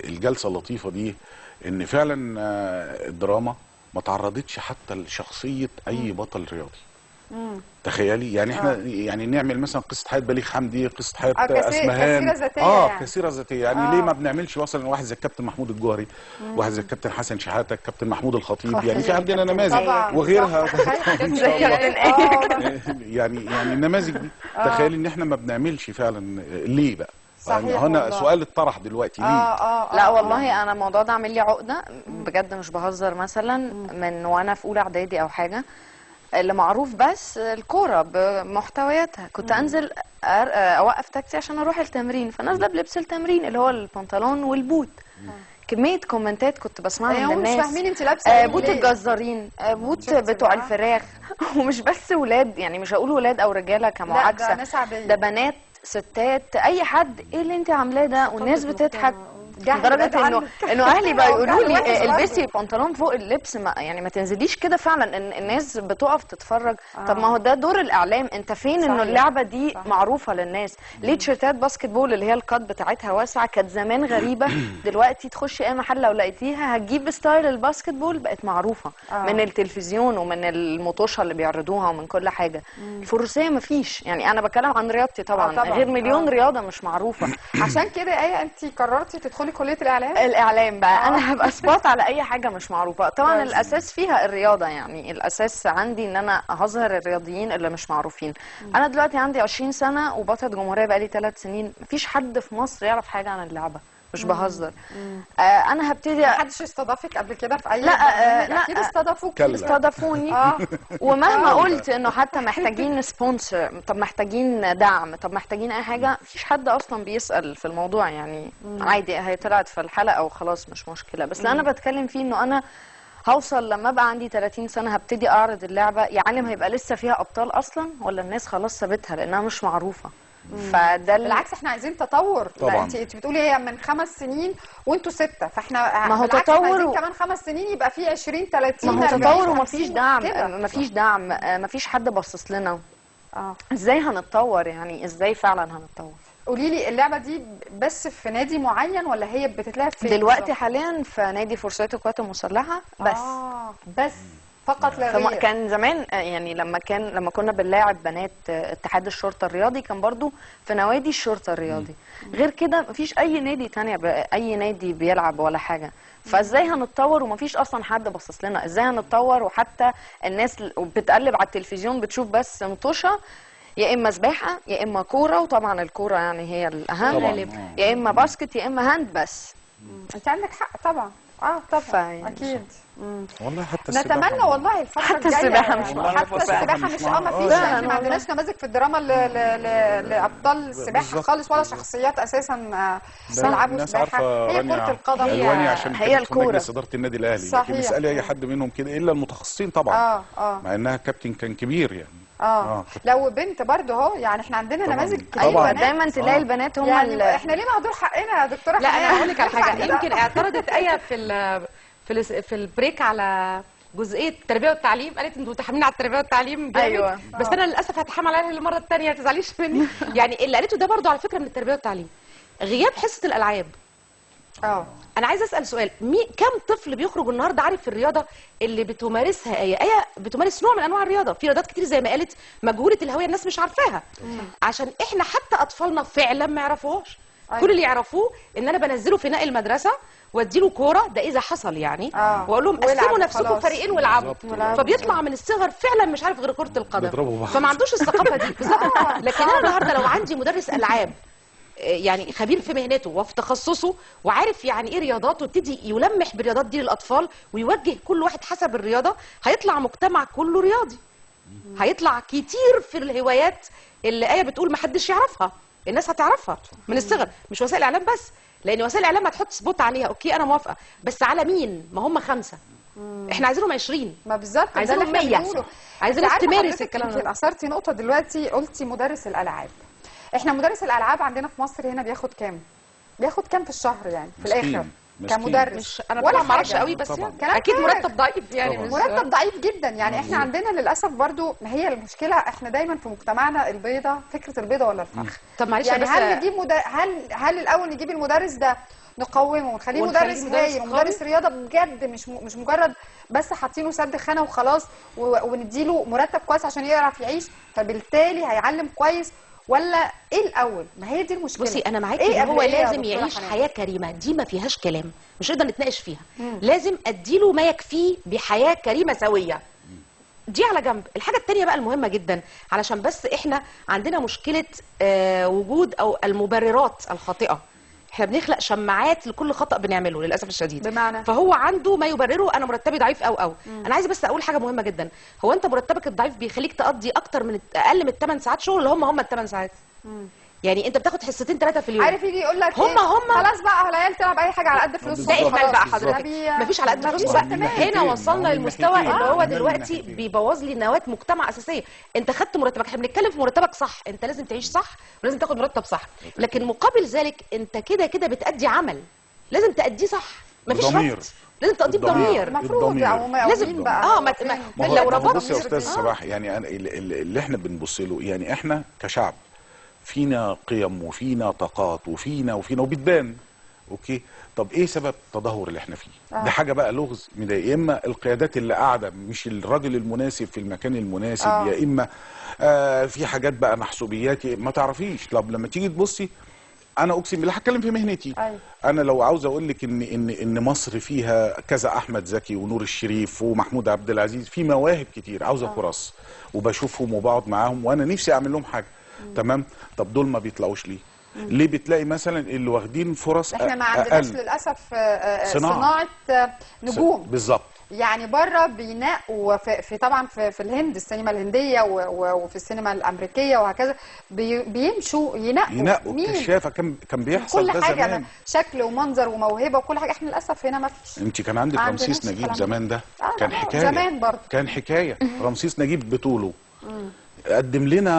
الجلسه اللطيفه دي ان فعلا الدراما ما تعرضتش حتى لشخصيه اي بطل رياضي. تخيلي يعني احنا يعني نعمل مثلا قصه حياه بليغ حمدي، قصه حياه اسمهان. كثيره ذاتيه كثيره ذاتيه. يعني ليه ما بنعملش مثلا واحد زي الكابتن محمود الجوهري، واحد زي الكابتن حسن شحاته، الكابتن محمود الخطيب. يعني في عندنا نماذج وغيرها يعني النماذج دي. تخيلي ان احنا ما بنعملش فعلا. ليه بقى؟ صحيح. هنا سؤال اتطرح دلوقتي ليه؟ لا والله انا الموضوع ده عامل لي عقده بجد مش بهزر. مثلا من وانا في اولى اعدادي او حاجه اللي معروف بس الكوره بمحتوياتها. كنت انزل اوقف تاكسي عشان اروح التمرين، فنازله بلبس التمرين اللي هو البنطلون والبوت. كميه كومنتات كنت بسمعها من الناس. مش فاهمين انت لابسه بوت الجزارين، بوت بتوع الفراخ. ومش بس ولاد، يعني مش هقول ولاد او رجاله كمعاكسه. ده بنات ستات اي حد. ايه اللي انت عاملاه ده؟ والناس بتضحك لدرجه انه اهلي بقى يقولوا لي البسي بنطلون فوق اللبس. ما تنزليش كده. فعلا الناس بتقف تتفرج. طب ما هو ده دور الاعلام. انت فين انه اللعبه دي معروفه للناس؟ ليه تيشيرتات باسكت بول اللي هي القط بتاعتها واسعه كانت زمان غريبه، دلوقتي تخشي اي محل لو لقيتيها هتجيب ستايل الباسكت بول بقت معروفه من التلفزيون ومن المطوشه اللي بيعرضوها ومن كل حاجه. الفروسيه ما فيش. يعني انا بتكلم عن رياضتي طبعا غير مليون رياضه مش معروفه. عشان كده انت قررتي تدخلي تدخلي كليه الاعلام؟ الاعلام بقى انا هبقى سباط على اي حاجه مش معروفه. طبعا الاساس فيها الرياضه، يعني الاساس عندي ان انا هظهر الرياضيين اللي مش معروفين. انا دلوقتي عندي 20 سنه وبطلة جمهوريه بقالي 3 سنين، مفيش حد في مصر يعرف حاجه عن اللعبه، مش بهزر. انا هبتدي. محدش استضافك قبل كده في اي لا اكيد استضافوك. استضافوني ومهما قلت انه حتى محتاجين سبونسر، طب محتاجين دعم، طب محتاجين اي حاجه، مفيش حد اصلا بيسال في الموضوع. يعني عادي هي طلعت في الحلقه وخلاص مش مشكله. بس اللي انا بتكلم فيه انه انا هوصل لما ابقى عندي 30 سنه هبتدي اعرض اللعبه، يا عالم هيبقى لسه فيها ابطال اصلا ولا الناس خلاص سابتها لانها مش معروفه. فده بالعكس احنا عايزين تطور. طبعا انت بتقولي هي من 5 سنين وانتوا 6، فاحنا ما هو تطور كمان 5 سنين يبقى في 20 30. ما هو تطور ومفيش دعم، مفيش دعم، مفيش حد باصص لنا. ازاي هنتطور؟ يعني ازاي فعلا هنتطور؟ قولي لي اللعبه دي بس في نادي معين ولا هي بتتلعب في دلوقتي حاليا في نادي فرسان القوات المسلحه بس. بس فقط لا غير. كان زمان يعني لما كنا بنلاعب بنات اتحاد الشرطه الرياضي كان برضو في نوادي الشرطه الرياضي. غير كده مفيش اي نادي تاني اي نادي بيلعب ولا حاجه. فازاي هنتطور ومفيش اصلا حد باصص لنا؟ ازاي هنتطور وحتى الناس بتقلب على التلفزيون بتشوف بس مطوشه، يا اما سباحه يا اما كوره، وطبعا الكوره يعني هي الاهم، يا اما باسكت يا اما هاند بس. انت عندك حق طبعا. طبعا اكيد. والله حتى السباحه نتمنى والله الفتره الجايه حتى السباحه مش ما فيش. احنا ما عندناش نماذج في الدراما لابطال السباحه خالص ولا شخصيات اساسا بيلعبوا سباحه. هي كره القدم هي الكوره. مجلس اداره النادي الاهلي، لكن اسالي اي حد منهم كده الا المتخصصين طبعا. مع انها كابتن كان كبير يعني. لو بنت برضه اهو، يعني احنا عندنا نماذج كتير. ايوه دايما تلاقي البنات هم يعني احنا ليه مهدور حقنا يا دكتوره؟ لا انا هقول لك على حاجه. يمكن اعترضت ايه في البريك على جزئيه التربيه والتعليم، قالت انتوا متحاملين على التربيه والتعليم جامد. ايوه بس انا للاسف هتحامل عليها للمره الثانيه، ما تزعليش مني. يعني اللي قالته ده برضه على فكره من التربيه والتعليم، غياب حصه الالعاب. انا عايزه اسال سؤال، كم طفل بيخرج النهارده عارف في الرياضه اللي بتمارسها ايه بتمارس نوع من انواع الرياضه؟ في رياضات كتير زي ما قالت مجهوله الهويه الناس مش عارفاها، عشان احنا حتى اطفالنا فعلا ما يعرفوهاش. كل اللي يعرفوه ان انا بنزله في نقل المدرسه واديله كوره، ده اذا حصل يعني، واقول لهم قسموا نفسكم فريقين والعبوا، فبيطلع من الصغر فعلا مش عارف غير كره القدم، فما عندوش الثقافه دي بالظبط. لكن انا النهارده لو عندي مدرس العاب يعني خبير في مهنته وفي تخصصه وعارف يعني ايه رياضات، ويبتدي يلمح بالرياضات دي للاطفال ويوجه كل واحد حسب الرياضه، هيطلع مجتمع كله رياضي. هيطلع كتير في الهوايات اللي ايه بتقول ما حدش يعرفها، الناس هتعرفها من الصغر، مش وسائل الاعلام بس، لان وسائل الاعلام هتحط سبوت عليها. اوكي انا موافقه، بس على مين؟ ما هم 5، احنا عايزينهم 20. ما بالظبط عايزينهم 100، عايزين ناس تمارس الكلام ده. اثرتي نقطه دلوقتي، قلتي مدرس الالعاب. احنا مدرس الالعاب عندنا في مصر هنا بياخد كام؟ بياخد كام في الشهر يعني في الاخر كمدرس؟ انا طبعا ما اعرفش قوي، بس يعني اكيد مرتب ضعيف يعني. مرتب ضعيف جدا يعني. احنا عندنا للاسف برضو، ما هي المشكله احنا دايما في مجتمعنا البيضه، فكره البيضه ولا الفرخ. طب معلش يعني بس هل نجيب هل الاول نجيب المدرس ده نقومه ونخليه مدرس هايل ومدرس رياضه بجد، مش مجرد بس حاطينه سد خانه وخلاص، ونديله مرتب كويس عشان يعرف يعيش فبالتالي هيعلم كويس، ولا ايه الاول؟ ما هي دي المشكله. بصي انا معاكي ان هو لازم يعيش حياه كريمه، دي ما فيهاش كلام، مش نقدر نتناقش فيها. لازم اديله ما يكفيه بحياه كريمه سويه. دي على جنب. الحاجه الثانيه بقى المهمه جدا، علشان بس احنا عندنا مشكله وجود او المبررات الخاطئه. احنا بنخلق شماعات لكل خطأ بنعمله للاسف الشديد. بمعنى فهو عنده ما يبرره، انا مرتبي ضعيف او انا عايزه بس اقول حاجه مهمه جدا. هو انت مرتبك الضعيف بيخليك تقضي اقل من 8 ساعات شغل اللي هم ال8 ساعات. يعني انت بتاخد حصتين 3 في اليوم. عارف يجي يقول لك هم خلاص بقى العيال تلعب اي حاجه على قد فلوسهم. ده اهمال بقى حضرتك، مفيش على قد فلوس بقى. هنا وصلنا للمستوى اللي هو دلوقتي بيبوظ لي نواه مجتمع اساسيه. انت خدت مرتبك، احنا بنتكلم في مرتبك صح، انت لازم تعيش صح ولازم تاخد مرتب صح، لكن مقابل ذلك انت كده بتأدي عمل لازم تأديه صح، مفيش ربط، لازم تقضيه بضمير. المفروض لازم بقى لو ربطت. بص يا استاذ صباح، يعني اللي احنا بنبص له، يعني احنا كشعب فينا قيم وفينا طاقات وفينا وبتبان. اوكي، طب ايه سبب التدهور اللي احنا فيه؟ دي حاجه بقى لغز مضايق. يا اما القيادات اللي قاعده مش الراجل المناسب في المكان المناسب، يا اما في حاجات بقى محسوبيات ما تعرفيش. طب لما تيجي تبصي انا اقسم بالله هتكلم في مهنتي. أيوة. انا لو عاوز اقول لك ان مصر فيها كذا احمد زكي ونور الشريف ومحمود عبد العزيز، في مواهب كتير عاوزه فرص، وبشوفهم وبقعد معاهم وانا نفسي اعمل لهم حاجه. تمام. طب دول ما بيطلعوش ليه؟ ليه بتلاقي مثلا اللي واخدين فرص احنا ما عندناش للاسف صناعه نجوم بالظبط. يعني بره بينقوا في طبعا في الهند السينما الهنديه وفي السينما الامريكيه وهكذا بيمشوا ينقوا كشافه. كان بيحصل كل ده حاجه زمان. شكل ومنظر وموهبه وكل حاجه. احنا للاسف هنا ما فيش. انت كان عندك رمسيس نجيب زمان ده كان حكايه. زمان برضه كان حكايه. رمسيس نجيب بطوله قدم لنا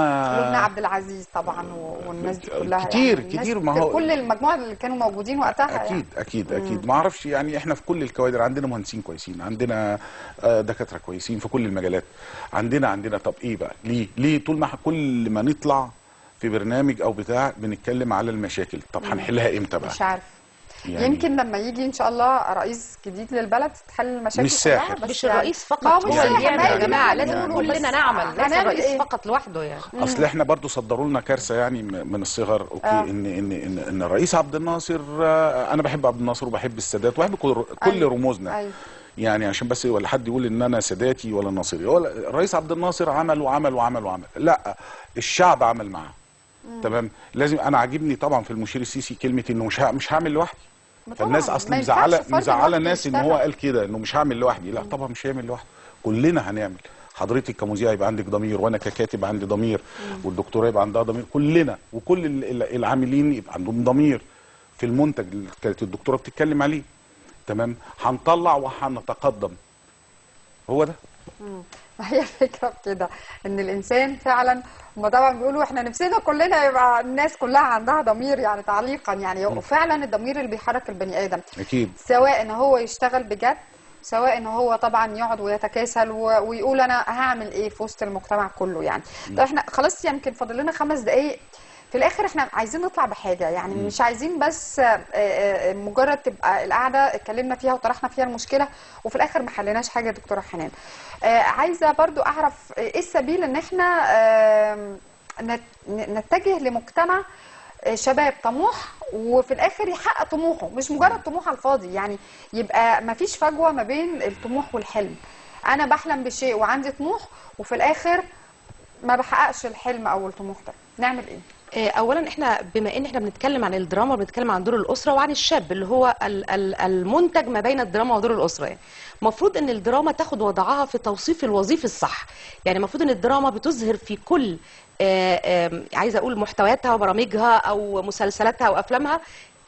ابن عبد العزيز طبعا والناس دي كلها كتير يعني كتير. ما هو كل المجموعه اللي كانوا موجودين وقتها اكيد يعني. اكيد ما اعرفش يعني. احنا في كل الكوادر عندنا مهندسين كويسين، عندنا دكاتره كويسين في كل المجالات. عندنا طب ايه بقى؟ ليه طول ما كل ما نطلع في برنامج او بتاع بنتكلم على المشاكل؟ طب هنحلها امتى بقى؟ مش عارف يعني يمكن لما يجي ان شاء الله رئيس جديد للبلد تتحل المشاكل مش ساحر. كلها. مش الرئيس فقط هو اللي بيعمل يا جماعه، يعني لازم كلنا نعمل، ليس الرئيس فقط لوحده يعني. اصل احنا برضو صدروا لنا كارثه يعني من الصغر. اوكي ان الرئيس عبد الناصر، انا بحب عبد الناصر وبحب السادات وبحب كل رموزنا. يعني عشان بس ولا حد يقول ان انا ساداتي ولا ناصري. هو الرئيس عبد الناصر عمل وعمل وعمل وعمل، لا الشعب عمل معاه. تمام. لازم انا عاجبني طبعا في المشير السيسي كلمه انه مش هعمل لوحدي. فالناس اصلا مزعله الناس ان هو قال كده انه مش هعمل لوحدي. لا طبعا مش هيعمل لوحده، كلنا هنعمل. حضرتك كمذيع يبقى عندك ضمير، وانا ككاتب عندي ضمير، والدكتوره يبقى عندها ضمير، كلنا وكل العاملين يبقى عندهم ضمير في المنتج اللي كانت الدكتوره بتتكلم عليه. تمام. هنطلع وهنتقدم. هو ده. ما هي الفكره في كده ان الانسان فعلا، هم طبعا بيقولوا احنا نفسنا كلنا يبقى الناس كلها عندها ضمير يعني تعليقا يعني. وفعلا الضمير اللي بيحرك البني ادم اكيد، سواء ان هو يشتغل بجد، سواء ان هو طبعا يقعد ويتكاسل ويقول انا هعمل ايه في وسط المجتمع كله يعني. طب احنا خلاص يمكن فاضل لنا 5 دقائق. في الاخر احنا عايزين نطلع بحاجه يعني، مش عايزين بس مجرد تبقى القعده اتكلمنا فيها وطرحنا فيها المشكله وفي الاخر ما حليناش حاجه. دكتوره حنان، عايزه برضو اعرف ايه السبيل ان احنا نتجه لمجتمع شباب طموح وفي الاخر يحقق طموحه، مش مجرد طموح على الفاضي يعني. يبقى ما فيش فجوه ما بين الطموح والحلم. انا بحلم بشيء وعندي طموح وفي الاخر ما بحققش الحلم او الطموح ده، نعمل ايه؟ اولا احنا بما ان احنا بنتكلم عن الدراما بنتكلم عن دور الاسره وعن الشاب اللي هو المنتج ما بين الدراما ودور الاسره يعني. المفروض ان الدراما تاخد وضعها في توصيف الوظيفي الصح يعني. المفروض ان الدراما بتظهر في كل عايزه اقول محتوياتها وبرامجها او مسلسلاتها او افلامها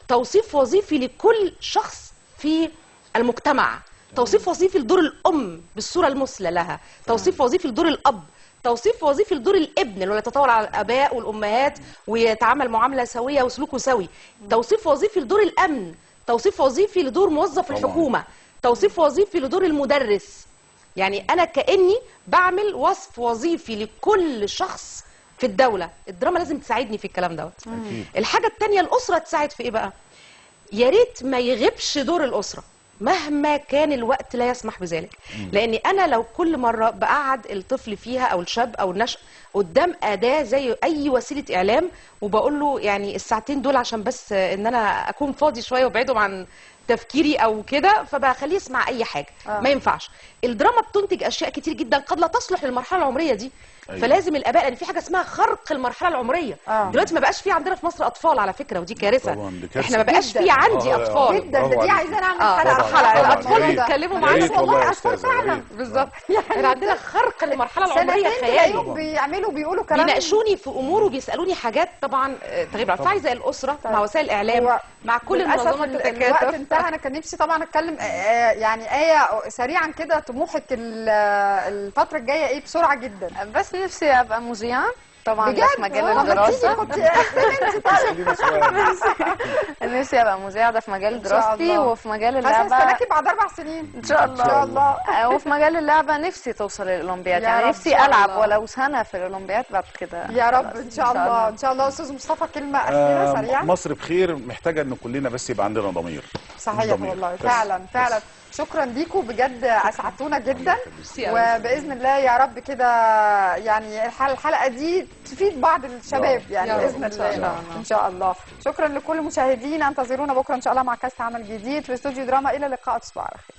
توصيف وظيفي لكل شخص في المجتمع، توصيف وظيفي لدور الام بالصوره المثلى لها، توصيف وظيفي لدور الاب، توصيف وظيفي لدور الابن اللي هو يتطاول على الاباء والامهات ويتعامل معامله سويه وسلوكه سوي، توصيف وظيفي لدور الامن، توصيف وظيفي لدور موظف الحكومه، توصيف وظيفي لدور المدرس. يعني انا كاني بعمل وصف وظيفي لكل شخص في الدوله. الدراما لازم تساعدني في الكلام دوت. الحاجه الثانيه الاسره تساعد في ايه بقى؟ يا ريت ما يغيبش دور الاسره مهما كان الوقت لا يسمح بذلك. لاني انا لو كل مره بقعد الطفل فيها او الشاب او النشء قدام اداه زي اي وسيله اعلام وبقول له يعني الساعتين دول عشان بس ان انا اكون فاضي شويه وبعيدهم عن تفكيري او كده، فبخليه يسمع اي حاجه. ما ينفعش. الدراما بتنتج اشياء كتير جدا قد لا تصلح للمرحله العمريه دي. فلازم الاباء، لان في حاجه اسمها خرق المرحله العمريه. دلوقتي ما بقاش في عندنا في مصر اطفال على فكره، ودي كارثه. احنا ما بقاش في عندي اطفال جدا. دي عايزه نعمل حلقه الاطفال بيتكلموا معانا والله اطفال فعلا بالظبط. احنا عندنا خرق المرحله العمريه خيالي. بيقولوا كلام، بيناقشوني في امور وبيسالوني حاجات طبعا تغيب. فعايزه الاسره مع وسائل الاعلام مع كل المنظمات الوقت انتهى. انا كان نفسي طبعا اتكلم يعني ايه سريعا كده طموحك الفتره الجايه ايه بسرعه جدا؟ بس نفسي ابقى مذيعه طبعا بجد في مجال الدراسه. كنت نفسي ابقى مذيعه ده في مجال دراستي وفي مجال اللعبه. هستناكي بعد 4 سنين ان شاء الله. ان شاء الله. وفي مجال اللعبه نفسي توصل للاولمبياد يعني. نفسي العب ولو سنه في الاولمبياد بعد كده. يا رب ان شاء الله. ان شاء الله. استاذ مصطفى كلمه اخيره سريعه. مصر بخير، محتاجه ان كلنا بس يبقى عندنا ضمير. صحيح والله فعلا فعلا. شكرا ليكم بجد، اسعدتونا جدا، وباذن الله يا رب كده يعني الحلقه دي تفيد بعض الشباب يعني باذن الله ان شاء الله. شكرا لكل مشاهدينا، انتظرونا بكره ان شاء الله مع كاست عمل جديد في استوديو دراما. الى اللقاء، تصبحوا على خير.